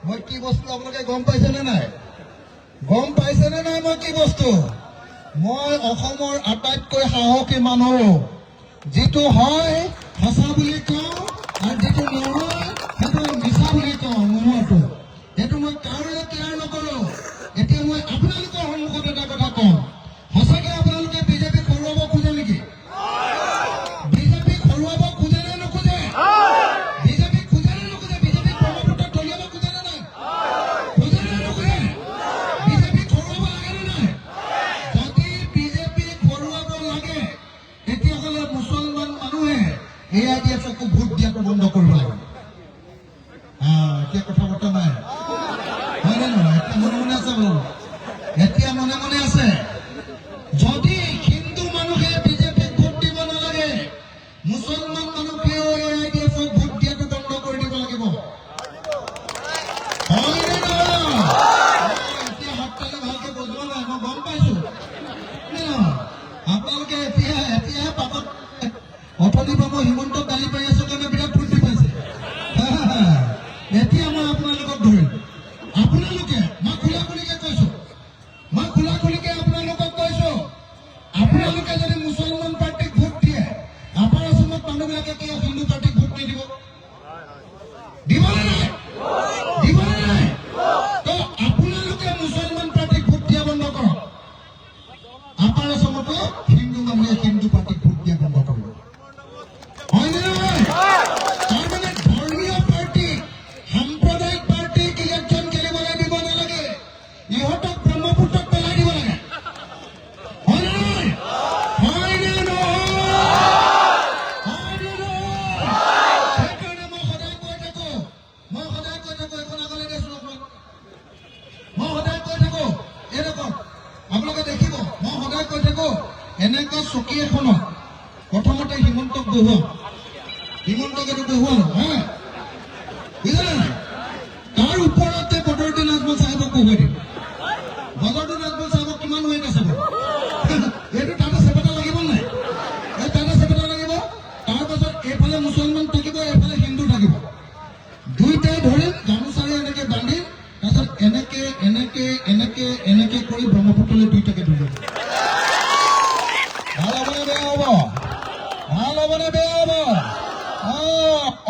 মই কি বস্তু আপোনালোকে গম পাইছেনে নাই? গম পাইছেনে নাই মই কি বস্তু? মই অসমৰ আটাইতকৈ সাহসী মানুহ। যিটো হয় সঁচা বুলি কওঁ, আৰু যিটো নহয় সেইটো মিছা বুলি কওঁ। নোহোৱাটো সেইটো মই কাৰোৰে কেয়াৰ নকৰো। এতিয়া মই আপোনালোকৰ সন্মুখত এটা কথা কওঁ, সঁচাকে আপোনালোকে বিজেপিক হৰুৱাব খোজে নেকি? বিজেপিক হৰুৱাব খোজে নে নোখোজে? বিজেপিক খোজে নে নোখোজে? বিজেপিক ব্ৰহ্মপুত্ৰত দলিয়াব খোজে নে নাই? খোজে নে নোখোজে? বিজেপিক হৰুৱাব লাগে নে নাই? যদি বিজেপিক হৰুৱাব লাগে, তেতিয়াহ'লে মুছলমান মানুহে AIDFক ভোট দিয়াটো বন্ধ কৰিব লাগিব। এতিয়া কথা বতৰা নাই, হয় নে নহয়? এতিয়া মনে মনে আছে বাৰু, এতিয়া মনে মনে আছে। যদি হিন্দু মানুহে বিজেপিক ভোট দিব নালাগে, মুছলমান মানুহেও AIDFক ভোট দিয়াটো বন্ধ কৰি দিব লাগিব। হয় নে নহয়? এতিয়া হাততালি ভালকে বজোৱা নাই, মই গম পাইছো। আপোনালোকে এতিয়াহে পাপত অথনিৰ পৰা মই হিমন্তক গালি পাৰি আছো কাৰণে বিৰাট ফূৰ্তি পাইছে। এতিয়া মই আপোনালোকক ধৰিম। আপোনালোকে মই খোলাখুলিকে কৈছো, আপোনালোকে যদি মুছলমান পাৰ্টিক ভোট দিয়ে, আমাৰ অসমত মানুহবিলাকে কিয় হিন্দু পাৰ্টিক ভোট নিদিব? দিবনে নাই? দিবনে নাই? তো আপোনালোকে মুছলমান পাৰ্টিক ভোট দিয়া বন্ধ কৰক। আমাৰ অসমতো হিন্দু মানুহে এনেকুৱা চকী এখনত প্ৰথমতে হিমন্তক বহুৱাম, হিমন্তক এইটো বহুৱাম, হা বুজিলে নাই? তাৰ ওপৰতে বদৰুদ্দিন আজমল চাহেবক বহুৱাই দিম। বদৰুদ্দিন আজমল চাহেবক কিমান ৱেইট আছে বাৰু? এইটো তাতে চেপেটা লাগিব নাই? এই তাতে চেপেটা লাগিব। তাৰপাছত এইফালে মুছলমান থাকিব, এইফালে হিন্দু থাকিব। দুইটাই ধৰিম, গামোচাৰে এনেকে বান্ধিম, তাৰপিছত এনেকে এনেকে এনেকে এনেকে কৰি ব্ৰহ্মপুত্ৰলৈ দুইটাকে ধৰিব। ভাল হ'বনে বেয়া হ'ব? ভাল হ'বনে বেয়া হ'ব?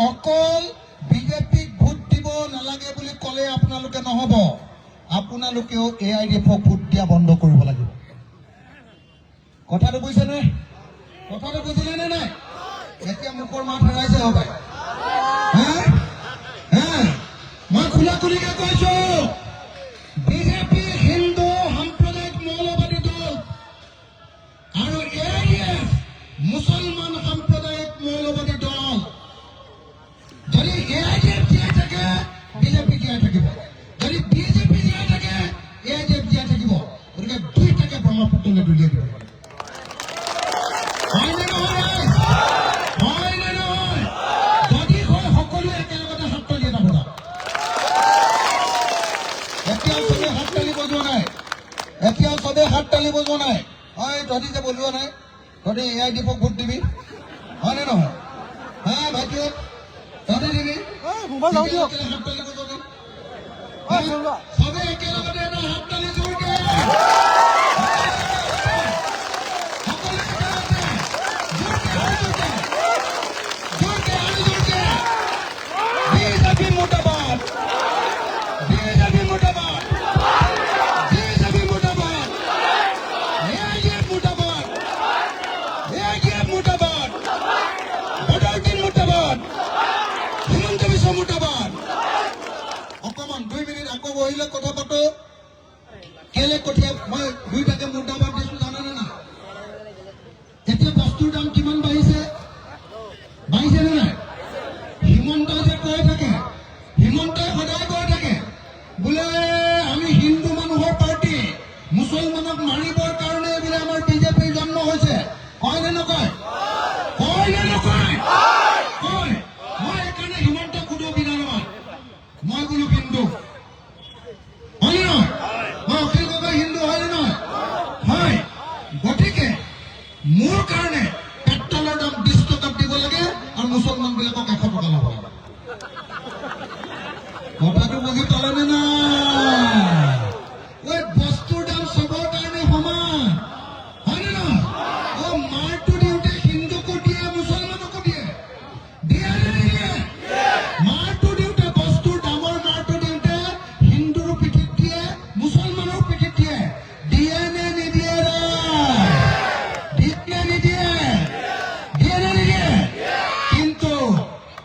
অকল বিজেপিক ভোট দিব নালাগে বুলি ক'লে আপোনালোকে নহ'ব, আপোনালোকেও AIDFক ভোট দিয়া বন্ধ কৰিব লাগিব। কথাটো বুজিছেনে? কথাটো বুজিলে নে নাই? এতিয়া মুখৰ মাত হেৰাইছে হবাই। মই খোলা খুলিকে কৈছো, বিজেপি হিন্দু সাম্প্ৰদায়িক মৌলবাদী দল আৰু AIDF মুছলমান সাম্প্ৰদায়িক মৌলবাদী দল। যদি AIDF জীয়াই থাকে, বিজেপি জীয়াই থাকিব। যদি বিজেপি জীয়াই থাকে, AIDF জীয়াই থাকিব। গতিকে দুইটাকে ব্ৰহ্মপুত্ৰলৈ দলিয়াই দিব। হয়নে নহয়? হয়নে নহয়? যদি হয় সকলোৱে একেলগতে হাত তালি এটা বজাওক। এতিয়াও চবে হাত তালি বজোৱা নাই, এতিয়াও চবে হাত তালি বজোৱা নাই। হয়, তহঁতি যে বজোৱা নাই, তহঁতি AIDFক ভোট দিবি, হয়নে নহয়? হা ভাইটিহঁত, তহঁতি দিবি? হাত তালি বজোৱা নাই, চবে একেলগতে এটা হাত তালি জোৰকে। BJP মুৰ্দাবাদ, BJP মুৰ্দাবাদ, BJP মুৰ্দাবাদ, AIDF মুৰ্দাবাদ, AIDF মুৰ্দাবাদ, বদৰুদ্দিন মুর্দাবাদ, হিমন্ত বিশ্ব মুর্দাবাদ। অকমান 2 মিনিট আকৌ বহিলে কথা পাতো। কেলে কঠিয়া মই দুইটাকে মুৰ্দাবাদ দিছো জানানে না? এতিয়া বস্তুৰ দাম কিমান বাঢ়িছে? বাঢ়িছে নে নাই? হিমন্তই যে কৈ থাকে, হিমন্তই সদায় কৈ থাকে বোলে আমি হিন্দু মানুহৰ পাৰ্টি, মুছলমানক মাৰিবৰ কাৰণে বোলে আমাৰ বিজেপিৰ জন্ম হৈছে। কয় নে নকয়? কয় নে নকয়? কয়। মই এইকাৰণে হিমন্তক সুধো বিধানসভাত, মই বোলো হিন্দু হয় নে নহয়? মই অখিল গগৈ হিন্দু হয় নে নহয়? হয়। গতিকে মোৰ কাৰণে পেট্ৰলৰ দাম 20 টকাত দিব লাগে আৰু মুছলমান বিলাকক 100 টকা ল'ব লাগে। কথাটো বুজি পালেনে নাই? ওই বস্তুৰ দাম চবৰ কাৰণে সমান, হয়নে নহয়? মাৰটো দিওঁতে হিন্দুকো দিয়ে, মুছলমানকো দিয়ে, দিয়ে নে নিদিয়ে? মাৰটো দিওঁতে, বস্তুৰ দামৰ মাৰটো দিওঁতে হিন্দুৰ পিঠিত দিয়ে, মুছলমানৰ পিঠিত দিয়ে, দিয়ে নে নিদিয়ে? দিয়ে নে নিদিয়ে? দিয়ে নে নিদিয়ে? কিন্তু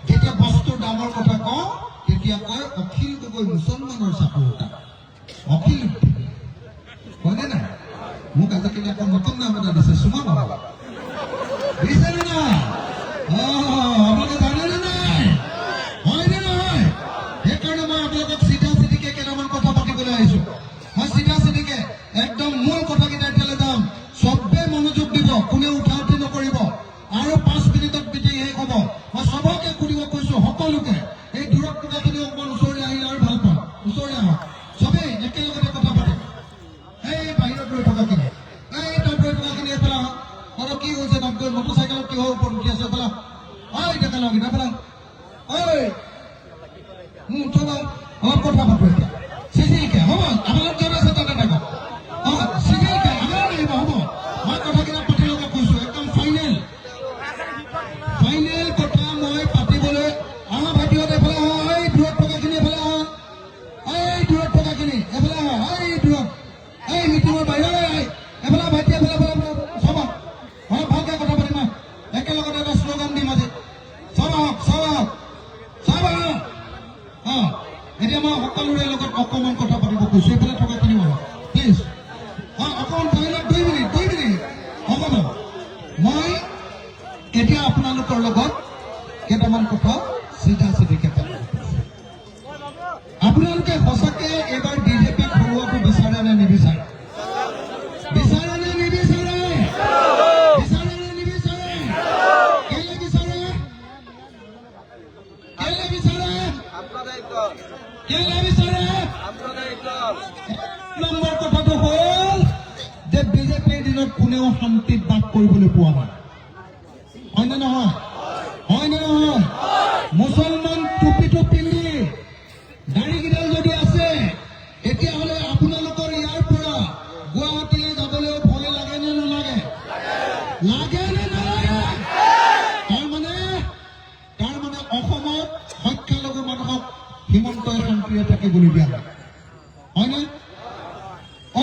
যেতিয়া বস্তুৰ দামৰ কথা কওঁ, তেতিয়া কয় অখিল গগৈ মুছলমানৰ চাপোৰ্টাৰ। অখিল হয়নে নাই? মোক আজিকালি আকৌ নতুন নাম এটা দিছে, সুমন বাবা। দিছে নে নাই? আপোনালোকে জানেনে নাই? হয়নে নহয়? সেইকাৰণে মই আপোনালোকক চিধা চিধিকে কেইটামান কথা পাতিবলৈ আহিছো। মই চিধা চিধিকে একদম মূল কথাকেইটা এতিয়ালৈ যাম। চবে মনোযোগ দিব, কোনে উঠা উঠি নকৰিব। আৰু 5 মিনিটত মিটিং শেষ হ'ব। মই চবকে সুধিব কৈছো, সকলোকে এই দূৰত থকাখিনি অকমান ওচৰলৈ আহিলে আৰু ভাল পাম। ওচৰলৈ আহক, চবেই একেলগতে কথা পাতিম। এই বাহিৰত ৰৈ থকাখিনি, এই তাত ৰৈ থকাখিনি এইফালে আহক। আৰু কি হৈছে তাত গৈ মটৰচাইকেলত কিহৰ ওপৰত উঠি আছে এইফালে? ঐ ডেকা লগিন এইফালে, ঐ চব অলপ কথা পাতো এতিয়া চিজিলকে, হ'ব? আপোনালোক য'ত আছে তাতে থাকক। চিজিলকে আমাৰ আহিব, হ'ব? মই কথাকেইটা পাতি ল'ব কৈছো, একদম ফাইনেল ফাইনেল কথা মই পাতিবলৈ। আমাৰ ভাইটিহঁত এইফালে আহক, এই দূৰত থকাখিনি এইফালে আহক, এই দূৰত থকাখিনি এইফালে আহক, এই দূৰত, এই মিটিঙৰ বাহিৰলৈ আহি এইফালে ভাইটি এইফালে চব অলপ ভালকে কথা পাতিম। একেলগতে এটা শ্লোগান দিম আজি, চব আহক, চব আহক, চব আহক। এতিয়া মই সকলোৰে লগত অকমান কথা পাতিব কৈছো, এইফালে থকাখিনি আহক প্লিজ। অকমান বাহিৰত 2 মিনিট অকমান। মই এতিয়া আপোনালোকৰ লগত কেইটামান কথা চিধা চিধিকে পাতিব কৈছো। আপোনালোকে সঁচাকে এইবাৰ বিজেপিক হৰুৱাটো বিচাৰে নে নিবিচাৰে? বিচাৰে নে নিবিচাৰে? শান্তিত বাস কৰিবলৈ পোৱা নাই। হয়নে নহয়? হয়নে নহয়? মুছলমান টুপিটো পিন্ধি দাড়িকেইডাল যদি আছে, তেতিয়াহ'লে আপোনালোকৰ ইয়াৰ পৰা গুৱাহাটীলৈ যাবলৈ ভয় লাগে নে নালাগে? লাগে নে নালাগে? তাৰমানে অসমত সংখ্যালঘু মানুহক হিমন্তই শান্তিৰে থাকিবলৈ দিয়া নাই। হয়নে?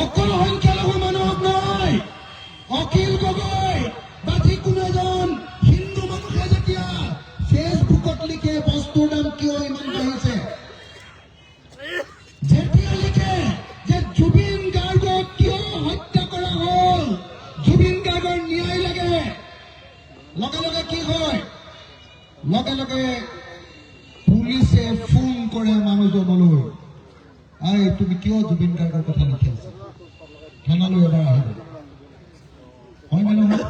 অকল সংখ্যালঘু মানুহক নহয়, অখিল গগৈ বা যিকোনো এজন হিন্দু মানুহে যেতিয়া ফেচবুকত লিখে বস্তুৰ দাম কিয় ইমান বাঢ়িছে, যেতিয়া লিখে যে জুবিন গাৰ্গক কিয় হত্যা কৰা হ'ল, জুবিন গাৰ্গৰ ন্যায় লাগে, লগে লগে কি হয়? লগে লগে পুলিচে ফোন কৰে মানুহজনলৈ, তুমি কিয় জুবিন গাৰ্গৰ কথা লিখি আছা, থানালৈ এবাৰ আহিব। হয়নে নহয়?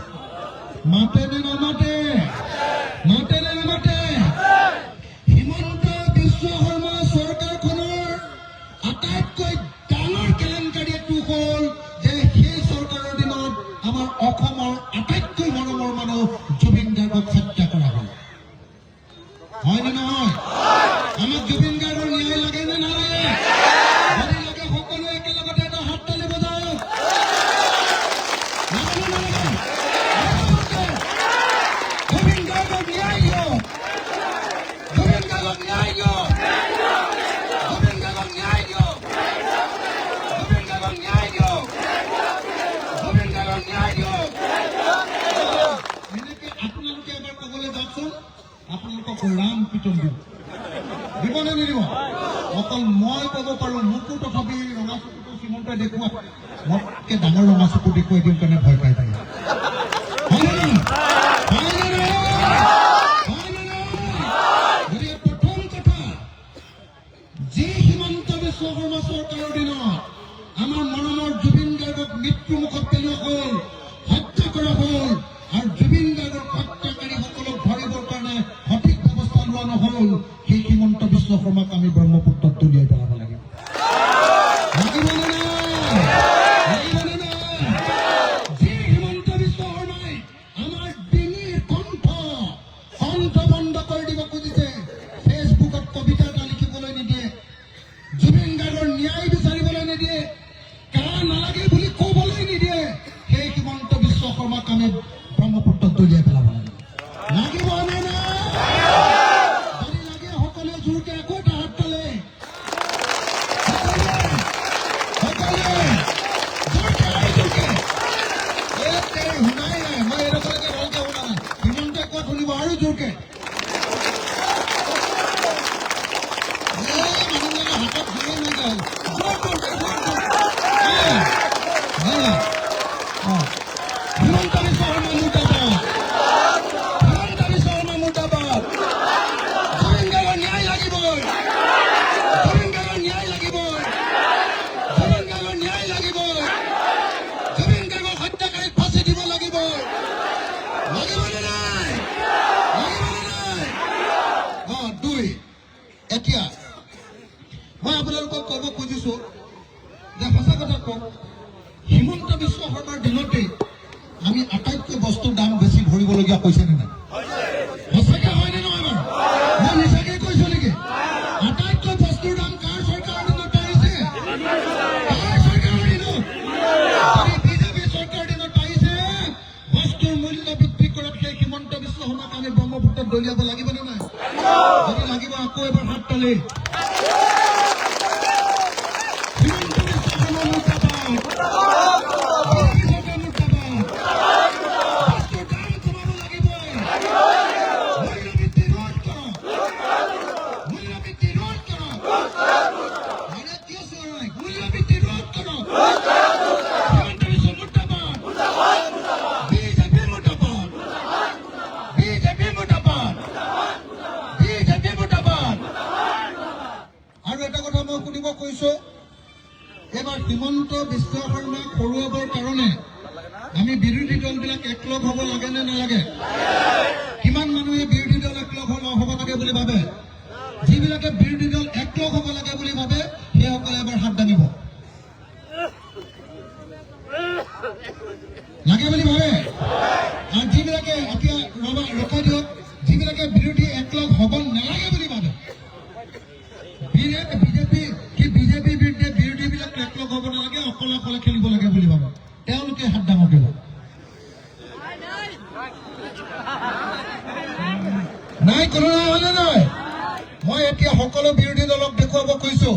মাতে নে নামাতে? মাতে নে নামাতে? হিমন্ত বিশ্ব শৰ্মা চৰকাৰখনৰ আটাইতকৈ ডাঙৰ কেলেংকাৰী এইটো হ'ল যে সেই চৰকাৰৰ দিনত আমাৰ অসমৰ আটাইতকৈ মৰমৰ মানুহ জুবিন গাৰ্গক হত্যা কৰা হ'ল। হয়নে নহয়? আমাক জুবিন গাৰ্গৰ ন্যায় লাগে নে নালাগে? যদি লাগে সকলোৱে একেলগতে এটা হাত তালি বজাওক। লাগে নে নালাগে? জুবিন গাৰ্গক ন্যায় দিয়ক। জুবিন গাৰ্গক ন্যায় দিয়ক। জুবিন গাৰ্গক ন্যায় দিয়ক। জুবিন গাৰ্গক ন্যায় দিয়ক। জুবিন গাৰ্গক ন্যায় দিয়ক। এনেকে আপোনালোকে এবাৰ ক'বলৈ যাওকচোন, আপোনালোকক ৰাম পিটন দিব। দিব নে নিদিব? অকল মই ক'ব পাৰোঁ, মোকো তথাপি ৰঙা চকুটো শ্ৰীমন্তই দেখুওৱা, মোতকে ডাঙৰ ৰঙা চকু দেখুৱাই দিওঁ কাৰণে ভয় পাই থাকে। গতিকে প্ৰথম কথা, যি হিমন্ত বিশ্ব শৰ্মা চৰকাৰৰ দিনত আমাৰ মৰমৰ জুবিন গাৰ্গক মৃত্যুমুখত পেলোৱা হ'ল, হত্যা কৰা হ'ল, আৰু জুবিন গাৰ্গৰ হত্যাকাৰীসকলক ধৰিবৰ কাৰণে সঠিক ব্যৱস্থা লোৱা নহ'ল, সেই হিমন্ত বিশ্ব শৰ্মাক আমি ব্ৰহ্মপুত্ৰত দলিয়াই পেলাব লাগিব। লাগিবনে নাই? লাগিবনে নাই? যি হিমন্ত বিশ্ব শৰ্মাই আমাৰ ডিঙিৰ কণ্ঠ বন্ধ কৰি দিব খুজিছে, ফেচবুকত কবিতা এটা লিখিবলৈ নিদিয়ে, জুবিন গাৰ্গৰ ন্যায় বিচাৰিবলৈ নিদিয়ে, কাৰা নালাগে বুলি ক'বলৈ নিদিয়ে, সেই হিমন্ত বিশ্ব শৰ্মাক আমি ব্ৰহ্মপুত্ৰত দলিয়াই পেলাব লাগিব। লাগিব নে নাই? যদি লাগে সকলোৱে জোৰকে আকৌ এটা হাত তালে। সকলোৱে জোৰকে আৰু জোৰকে। শুনাই নাই, মই এনেকুৱাকে ভালকে শুনা নাই। হিমন্তই ক'ত শুনিব? আৰু জোৰকে। মানুহবিলাকে হাতত ধৰিয়ে নাইকিয়া হ'ল। হিমন্ত বিশ্ব শৰ্মা মুৰ্দাবাদ। হিমন্ত বিশ্ব শৰ্মা মুৰ্দাবাদ। জুবিন গাৰ্গৰ ন্যায় লাগিবই। জুবিন গাৰ্গৰ ন্যায় লাগিবই। জুবিন গাৰ্গৰ ন্যায় লাগিবই। জুবিন গাৰ্গক হত্যাকাৰীক ফাঁচি দিব লাগিবই। লাগিবনে নাই? লাগিবনে নাই? দুই, এতিয়া মই আপোনালোকক ক'ব খুজিছো যে সঁচা কথা কওক, হিমন্ত বিশ্ব শৰ্মাৰ দিনতেই আমি আটাইতকৈ বস্তুৰ দাম বেছি ভৰিবলগীয়া হৈছে নে নাই? সঁচাকে হয়নে নহয় বাৰু? মই নিচাকে কৈছো নেকি? আটাইতকৈ বস্তুৰ দাম কাৰ চৰকাৰৰ দিনত বাঢ়িছে? কাৰ চৰকাৰৰ দিনত? যদি বিজেপি চৰকাৰৰ দিনত বাঢ়িছে, বস্তুৰ মূল্য বৃদ্ধি কৰাত সেই হিমন্ত বিশ্ব শৰ্মাক আমি ব্ৰহ্মপুত্ৰত দলিয়াব লাগিবনে নাই? যদি লাগিব আকৌ এবাৰ হাত তালি। হিমন্ত বিশ্ব শৰ্মা মুৰ্দাবাদ। আৰু এটা কথা মই সুধিব কৈছো, এইবাৰ হিমন্ত বিশ্ব শৰ্মাক হৰুৱাবৰ কাৰণে আমি বিৰোধী দলবিলাক একলগ হ'ব লাগে নে নালাগে? কিমান মানুহে বিৰোধী দল একলগ হ'ব লাগে বুলি ভাবে? যিবিলাকে বিৰোধী দল একলগ হ'ব লাগে বুলি ভাবে, সেইসকলে এবাৰ হাত দাঙিব। লাগে বুলি ভাবে? যিবিলাকে এতিয়া ৰখাই দিয়ক, যিবিলাকে বিৰোধী একলগ হ'ব নালাগে বুলি ভাবে, বিজেপিৰ বিৰুদ্ধে বিৰোধীবিলাক একলগ হ'ব নালাগে, অকলে অকলে খেলিব লাগে বুলি ভাবে, তেওঁলোকে হাত ডাঙৰ দিব। নাই কোনো নাই, হয়নে নহয়? মই এতিয়া সকলো বিৰোধী দলক দেখুৱাব কৈছো,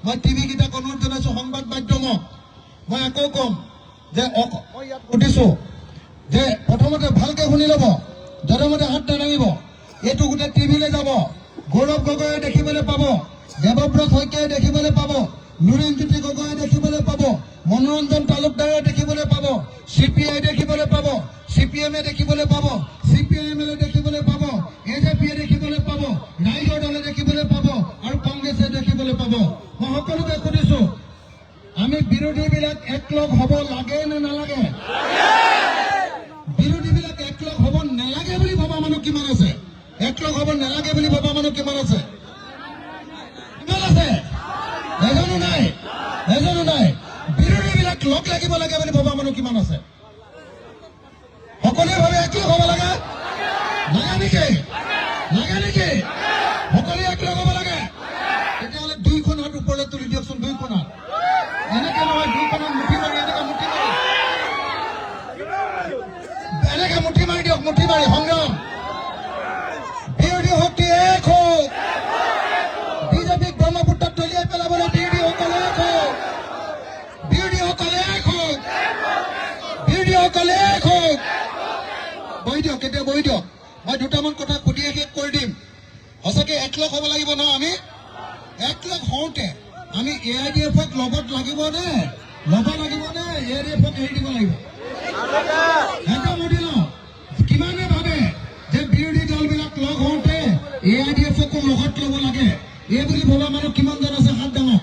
মই টিভি কেইটাক অনুৰোধ জনাইছো, সংবাদ মাধ্যমক মই আকৌ কম যে মই ইয়াত সুধিছো যে প্ৰথমতে ভালকে শুনি ল'ব, যধে মধে হাত নাদাঙিব। এইটো গোটেই টিভিলৈ যাব, গৌৰৱ গগৈয়ে দেখিবলৈ পাব, দেৱব্ৰত শইকীয়াই দেখিবলৈ পাব, লুৰিণজ্যোতি গগৈয়ে দেখিবলৈ পাব, মনোৰঞ্জন তালুকদাৰে দেখিবলৈ পাব, CPI দেখিবলৈ পাব, CPM-এ দেখিবলৈ পাব, CPIM-এ দেখিবলৈ পাব, AJP-য়ে দেখিবলৈ পাব, ৰাইজৰ দলে দেখিবলৈ পাব আৰু কংগ্ৰেছে দেখিবলৈ পাব। মই সকলোকে সুধিছো, আমি বিৰোধীবিলাক একলগ হ'ব লাগে নে নালাগে? বিৰোধীবিলাক একলগ হ'ব নালাগে বুলি ভবা মানুহ কিমান আছে? একলগ হ'ব নালাগে বুলি ভবা মানুহ কিমান আছে? কিমান আছে? এজনো নাই, এজনো নাই। বিৰোধীবিলাক লগ লাগিব লাগে বুলি ভবা মানুহ কিমান আছে? সকলোৱে ভাবে একলগ হ'ব লাগে? লাগে নেকি? লাগে নেকি? সকলোৱে একলগ হ'ব লাগে? তেতিয়াহ'লে দুইখন হাত ওপৰলৈ তুলি দিয়কচোন, দুইখন হাত। এনেকে নহয়, দুইখন হাত মুঠি মাৰি, এনেকে মুঠি মাৰি, এনেকে মুঠি মাৰি দিয়ক, মুঠি মাৰি সংগ্ৰাম। বিৰোধী শক্তি এক হওক, বিজেপিক ব্ৰহ্মপুত্ৰত দলিয়াই পেলাবলৈ বিৰোধীসকলে এক হওক, বিৰোধীসকলে এক হওক, বিৰোধীসকলে এক হওক। বহি দিয়ক, এতিয়া বহি দিয়ক, মই দুটামান কথা সুধিয়ে শেষ কৰি দিম। সঁচাকে একলগ হ'ব লাগিব ন? আমি একলগ হওঁতে আমি AIDF-ক লগত লাগিব নে ল'ব লাগিব নে AIDF-ক এৰি দিব লাগিব? এটা সুধি লওঁ, কিমানে ভাবে যে বিৰোধী দলবিলাক লগ হওঁতে AIDF-কো লগত ল'ব লাগে? এই বুলি ভবা মানুহ কিমানজন আছে? হাত ডাঙৰ।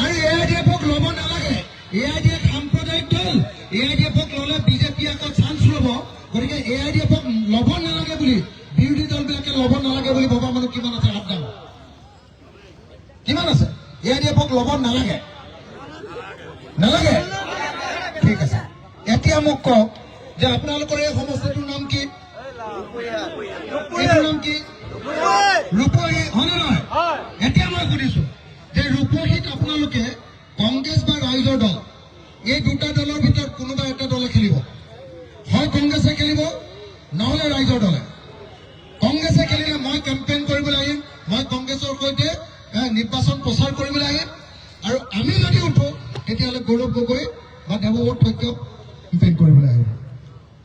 আৰু AIDF-ক ল'ব নালাগে, AIDF সাম্প্ৰদায়িক দল, AIDF-ক ল'লে বিজেপি আকৌ চান্স ল'ব, গতিকে AIDF-ক ল'ব নালাগে বুলি, বিৰোধী দলবিলাকে ল'ব নালাগে বুলি ভবা মানুহ কিমান আছে? হাত ডাঙৰ। কিমান আছে? AIDF-ক ল'ব নালাগে, নালাগে? ঠিক আছে, এতিয়া মোক কওক যে আপোনালোকৰ এই সমষ্টিটোৰ নাম কি? এইটোৰ নাম কি? ৰূপহী, হয়নে নহয়? এতিয়া মই সুধিছো যে ৰূপহীত আপোনালোকে কংগ্ৰেছ বা ৰাইজৰ দল, এই দুটা দলৰ ভিতৰত কোনোবা এটা দলে খেলিব। হয় কংগ্ৰেছে খেলিব, নহ'লে ৰাইজৰ দলে। কংগ্ৰেছে খেলিলে মই কেম্পেইন কৰিবলৈ আহিম, মই কংগ্ৰেছৰ সৈতে নিৰ্বাচন প্ৰচাৰ কৰিবলৈ আহিম, আৰু আমি যদি উঠো তেতিয়াহ'লে গৌৰৱ গগৈ বা দেৱব্ৰত শইকীয়াক কেম্পেইন কৰিবলৈ আহিব।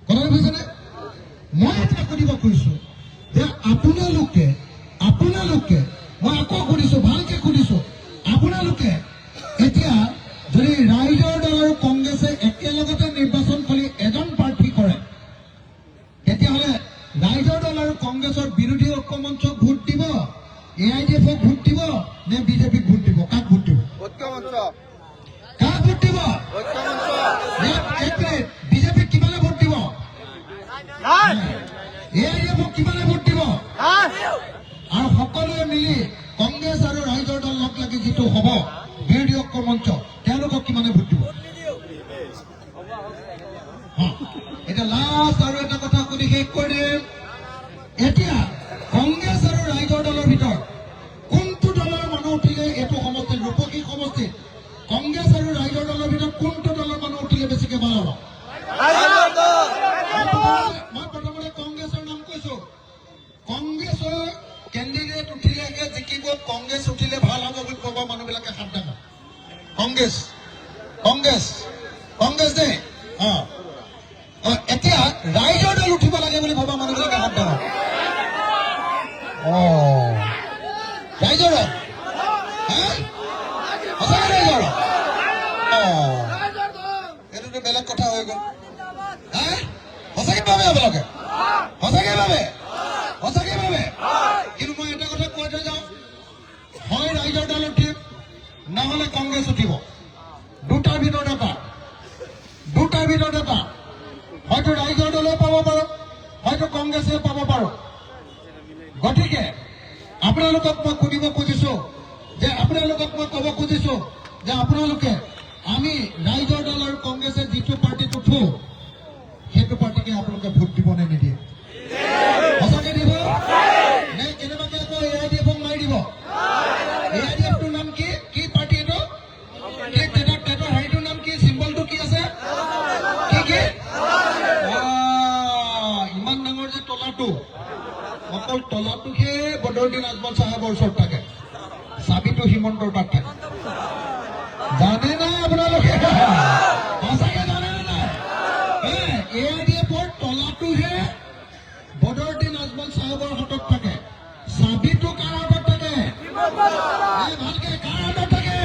কথাটো বুজিছেনে? মই এতিয়া সুধিব খুজিছো যে আপোনালোকে মই আকৌ সুধিছো, ভালকে সুধিছো, আপোনালোকে এতিয়া যদি ৰাইজৰ দল আৰু কংগ্ৰেছে একেলগতে নিৰ্বাচন কৰি এজন প্ৰাৰ্থী কৰে, তেতিয়াহ'লে ৰাইজৰ দল আৰু কংগ্ৰেছৰ বিৰোধী ঐক্যমঞ্চক ভোট দিব, AIDF-ক ভোট দিব নে বিজেপিক ভোট দিব? কাক ভোট দিব? কাক ভোট দিব? বিজেপিক কিমানে ভোট দিব? AIDF-ক কিমানে ভোট দিব? আৰু সকলোৱে মিলি কংগ্ৰেছ আৰু ৰাইজৰ দল লগ লাগি যিটো হ'ব বিৰোধী ঐক্যমঞ্চ, তেওঁলোকক কিমানে ভোট দিব? এতিয়া লাষ্ট আৰু এটা কথা সুধি শেষ কৰি দিম। এতিয়া কংগ্ৰেছ আৰু ৰাইজৰ দলৰ ভিতৰত কোনটো দলৰ মানুহ উঠিলে এইটো সমষ্টিত, ৰূপহী সমষ্টিত, কংগ্ৰেছ আৰু ৰাইজৰ দলৰ ভিতৰত কোনটো দলৰ মানুহ উঠিলে বেছিকে ভাল হ'ব? মই প্ৰথমতে কংগ্ৰেছৰ নাম কৈছো। কংগ্ৰেছৰ কেণ্ডিডেট উঠিলেহে জিকিব, কংগ্ৰেছ উঠিলে ভাল হ'ব বুলি ক'ব মানুহবিলাকে হাত ডাঙৰ। কংগ্ৰেছ, কংগ্ৰেছ, কংগ্ৰেছ দেই। এতিয়া ৰাইজৰ দল উঠিব লাগে বুলি ভবা মানুহবিলাকে হাত ডাঙৰ। ৰাইজৰ দল, সঁচাকে ৰাইজৰ দল? এইটোতো বেলেগ কথা হৈ গ'ল। সঁচাকে ভাবে আপোনালোকে? সঁচাকে ভাবে? সঁচাকে ভাবে? কিন্তু মই এটা কথা কৈ থৈ যাওঁ, হয় ৰাইজৰ দল উঠিম, নহ'লে কংগ্ৰেছ উঠিব। দুটাৰ ভিতৰত এটা, দুটাৰ ভিতৰত এটা। হয়তো ৰাইজৰ দলেও পাব পাৰো, হয়তো কংগ্ৰেছে পাব পাৰো। গতিকে আপোনালোকক মই সুধিব খুজিছো যে, আপোনালোকক মই ক'ব খুজিছো যে আপোনালোকে, আমি ৰাইজৰ দল আৰু কংগ্ৰেছে যিটো পাৰ্টিত উঠো সঁচাকে আপোনালোকে ভোট দিব নে নিদিয়ে? সঁচাকে দিব নে কেনেবাকে আকৌ AIDF-ক মাৰি দিব? AIDF-টোৰ নাম কি? কি পাৰ্টি এইটো? তেহেঁতৰ হেৰিটোৰ নাম কি? চিম্বলটো কি আছে? কি? ইমান ডাঙৰ যে তলাটো, অকল তলাটোহে বদৰুদ্দিন আজমল চাহাবৰ ওচৰত থাকে, চাবিটো হিমন্তৰ তাত থাকে। জানে না আপোনালোকে? সঁচাকে জানে নাই? AIDF-ৰ তলাটোহে বদৰুদ্দিন আজমল চাহাবৰ হাতত থাকে, চাবিটো কাৰ হাতত থাকে? ভালকে কাৰ হাতত থাকে?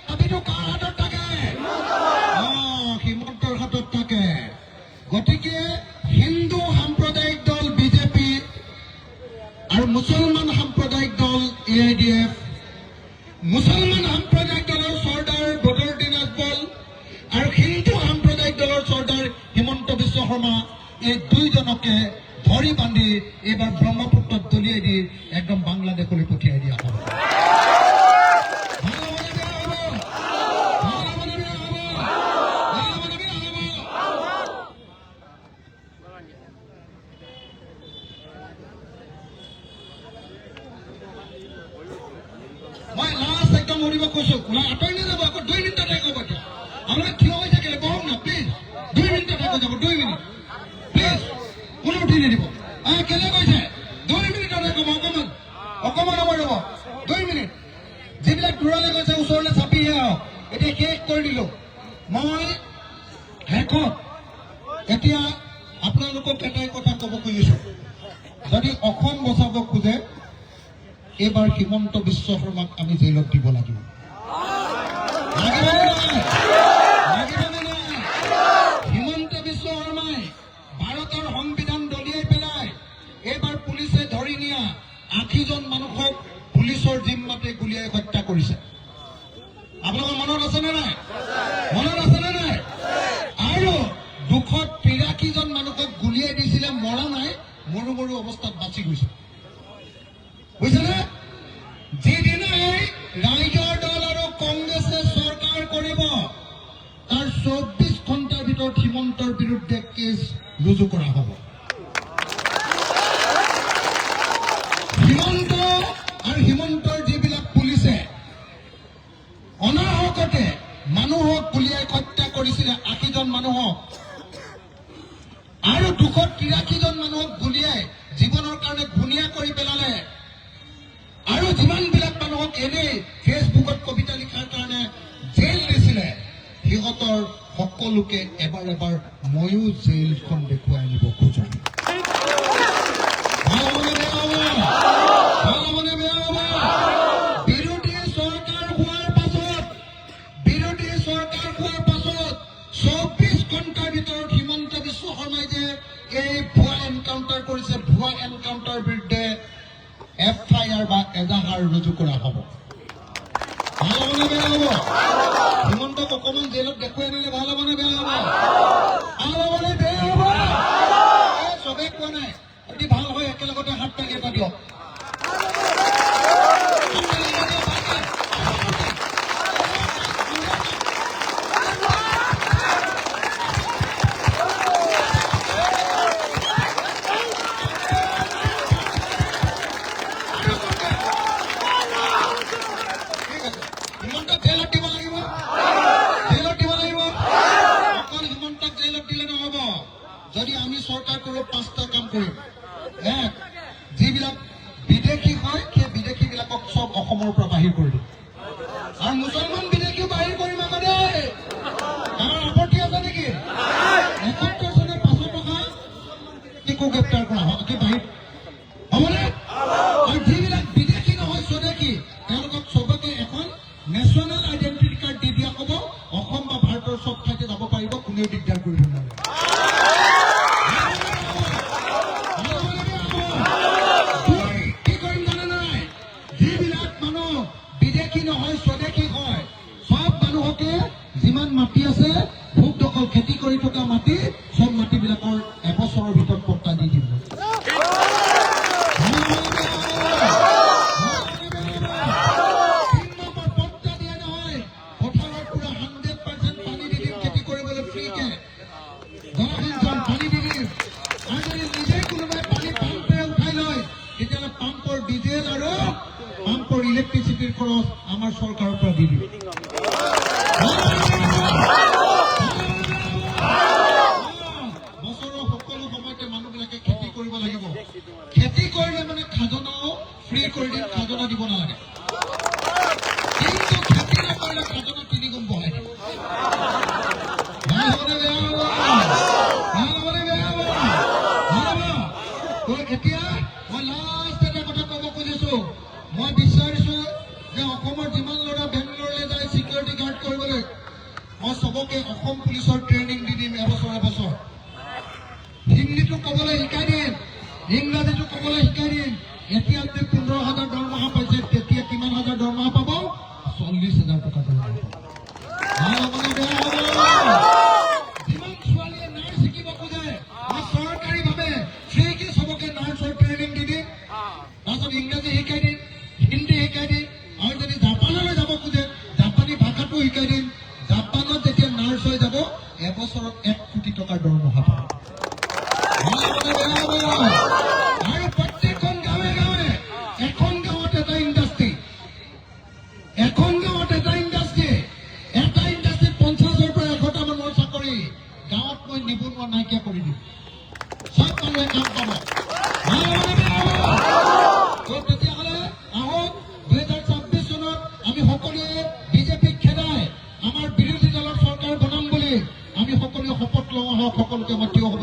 চাবিটো কাৰ হাতত থাকে? হিমন্তৰ হাতত থাকে। গতিকে হিন্দু সাম্প্ৰদায়িক দল বিজেপি আৰু মুছলমান সাম্প্ৰদায়িক দল AIDF, মুছলমান সাম্প্ৰদায়িক দলৰ চৰ্দাৰ বদৰুদ্দিন আজমল আৰু হিন্দু সাম্প্ৰদায়িক দলৰ চৰ্দাৰ হিমন্ত বিশ্ব শৰ্মা, এই দুইজনকে ধৰি বান্ধি এইবাৰ ব্ৰহ্মপুত্ৰত দলিয়াই দি একদম বাংলাদেশলৈ পঠিয়াই দিয়া হ'ব। মই লাষ্ট একদম মৰিব কৈছো, আঁতৰি নাযাব, আকৌ 2 মিনিটত শেষ হ'ব। এতিয়া আপোনালোকে থিয় হৈ থাকিলে বহক না প্লিজ, 2 মিনিটত শেষ হৈ যাব, 2 মিনিট প্লিজ, কোনো উঠি নিদিব। কেলে কৈছে 2 মিনিটত শেষ হ'ব? অকমান সময় ৰ'ব, 2 মিনিট। যিবিলাক দূৰলৈ গৈছে ওচৰলৈ চাপিহে আহক। এতিয়া শেষ কৰি দিলো। মই শেষত এতিয়া আপোনালোকক এটাই কথা ক'ব খুজিছো, যদি অসম বচাব খোজে এইবাৰ হিমন্ত বিশ্ব শৰ্মাক আমি জেলত দিব লাগিব। হিমন্ত বিশ্ব শৰ্মাই ভাৰতৰ সংবিধান দলিয়াই পেলাই এইবাৰ পুলিচে ধৰি নিয়া 80জন মানুহক পুলিচৰ জিম্মাতে গুলিয়াই হত্যা কৰিছে। আপোনালোকৰ মনত আছেনে নাই? মনত আছেনে নাই? আৰু 283জন মানুহক গুলিয়াই দিছিলে, মৰা নাই, মৰু মৰু অৱস্থাত বাচি গৈছে। বুজিছেনে? যিদিনাই ৰাইজৰ দল আৰু কংগ্ৰেছে চৰকাৰ কৰিব, তাৰ 24 ঘণ্টাৰ ভিতৰত হিমন্তৰ বিৰুদ্ধে কেছ ৰুজু কৰা হ'ব। হিমন্ত আৰু হিমন্তৰ যিবিলাক পুলিচে অনাহকতে মানুহক গুলিয়াই হত্যা কৰিছিলে 80জন মানুহক, আৰু 283জন মানুহক গুলিয়াই জীৱনৰ কাৰণে ঘূণীয়া কৰি পেলালে, আৰু যিমানবিলাক মানুহক এনেই ফেচবুকত কবিতা লিখাৰ কাৰণে জেল দিছিলে, সিহঁতৰ সকলোকে এবাৰ এবাৰ ময়ো জেলখন দেখুৱাই আনিব খোজো। ভাল হ'বনে বেয়া হ'ব? ভাল হ'বনে বেয়া হ'ব? বিৰোধী চৰকাৰ হোৱাৰ পাছত 24 ঘণ্টাৰ ভিতৰত হিমন্ত বিশ্ব শৰ্মাই যে এই ভুৱা এনকাউণ্টাৰ কৰিছে, ভুৱা এনকাউণ্টাৰ বিৰুদ্ধে FIR বা এজাহাৰ ৰুজু কৰা হ'ব। ভাল হ'বনে বেয়া হ'ব? হিমন্তক অকমান জেলত দেখুৱাই আনিলে ভাল হ'বনে বেয়া হ'ব? ভাল হ'বনে বেয়া হ'ব? চবেই কোৱা নাই, যদি ভাল হয় একেলগতে হাত তালি এটা দিয়ক। হিমন্তক জেলত দিব লাগিব, জেলত দিব লাগিব। অকল হিমন্তক জেলত দিলে নহ'ব। যদি আমি চৰকাৰ কৰোঁ 5টা কাম কৰিম। 1, যিবিলাক বিদেশী হয় সেই বিদেশীবিলাকক চব অসমৰ পৰা বাহিৰ কৰি দিম, আৰু মুছলমান বিদেশীও বাহিৰ কৰিম আকৌ দেই। আমাৰ আপত্তি আছে নেকি? 71 চনৰ 500 টকা একো গ্ৰেপ্তাৰ কৰা হয় কি বাহিৰ হ'বনে? আৰু যিবিলাক বিদেশী নহয় স্বদেশী, তেওঁলোকক চবকে এখন নেশ্যনেল আইডেণ্টিটি কাৰ্ড দি দিয়া হ'ব। অসম বা ভাৰতৰ চব ঠাইতে যাব পাৰিব, কোনেও দিগদাৰ কৰিব নোৱাৰে। কি কৰিম জানে নাই? যিবিলাক মানুহ বিদেশী নহয় স্বদেশী হয়, চব মানুহকে যিমান মাটি আছে, ভোগ দখল খেতি কৰি থকা মাটি, চব মাটিবিলাকৰ এবছৰৰ ভিতৰত পট্টা দি দিব। পট্টা দিয়ে নহয়, পথাৰৰ পৰা 100% পানী দি দিম, খেতি কৰিবলৈ ফ্ৰী আমাৰ চৰকাৰৰ পৰা দি দিব। বছৰৰ সকলো সময়তে মানুহবিলাকে খেতি কৰিব লাগিব। খেতি কৰিলে মানে খাজনাও ফ্ৰী কৰি দিম, খাজনা দিব নালাগে। কিন্তু খেতি নকৰিলে খাজনা 3 গুণ বঢ়াই দিব। ভাল হ'বনে বেয়া হ'ব? ভাল হ'বনে বেয়া হ'ব? ভাল হ'ব। তো এতিয়া মই লাষ্ট এটা কথা ক'ব খুজিছো, মই বিচাৰিছো যে অসমৰ যিমান ল'ৰা বেংগলোৰলৈ যায় চিকিউৰিটি গাৰ্ড কৰিবলৈ, মই চবকে অসম পুলিচৰ ট্ৰেইনিং দি দিম এবছৰ। হিন্দীটো ক'বলৈ শিকাই দিম, ইংৰাজীটো ক'বলৈ শিকাই দিম। এতিয়া আপুনি 15,000 দৰমহা পাইছে, তেতিয়া কিমান হাজাৰ দৰমহা পাব? 40,000 টকা দৰমহা পাব। ভাল হ'বনে বেয়া হ'ব? যিমান ছোৱালীয়ে নাৰ্ছ শিকিব খোজে, মই চৰকাৰীভাৱে ফ্ৰীকে চবকে নাৰ্ছৰ ট্ৰেইনিং দি দিম। তাৰপিছত ইংৰাজী শিকাই দিম, হিন্দী শিকাই দিম, আৰু যদি জাপানলৈ যাব খোজে জাপানী ভাষাটো শিকাই দিম। জাপানত যেতিয়া নাৰ্ছ হৈ যাব, এবছৰত 1 কোটি টকাৰ দৰমহা পাব। ভাল হ'বনে বেয়া হ'ব? আৰু প্ৰত্যেকখন গাঁৱে গাঁৱে এখন গাঁৱত এটা ইণ্ডাষ্ট্ৰী, এখন গাঁৱত এটা ইণ্ডাষ্ট্ৰী, এটা ইণ্ডাষ্ট্ৰীত 50ৰ পৰা 100টা মানুহৰ চাকৰি। গাঁৱত মই নিবনুৱা নাইকিয়া কৰি দিম, চব মানুহে কাম পাব। ভাল হ'বনে বেয়া হ'ব? তো তেতিয়াহ'লে আহক 2026 চনত আমি সকলোৱে বিজেপিক খেদাই আমাৰ বিৰোধী দলৰ চৰকাৰ বনাম বুলি আমি সকলোৱে শপত লওঁ। আহক সকলোকে মই থিয় হ'ব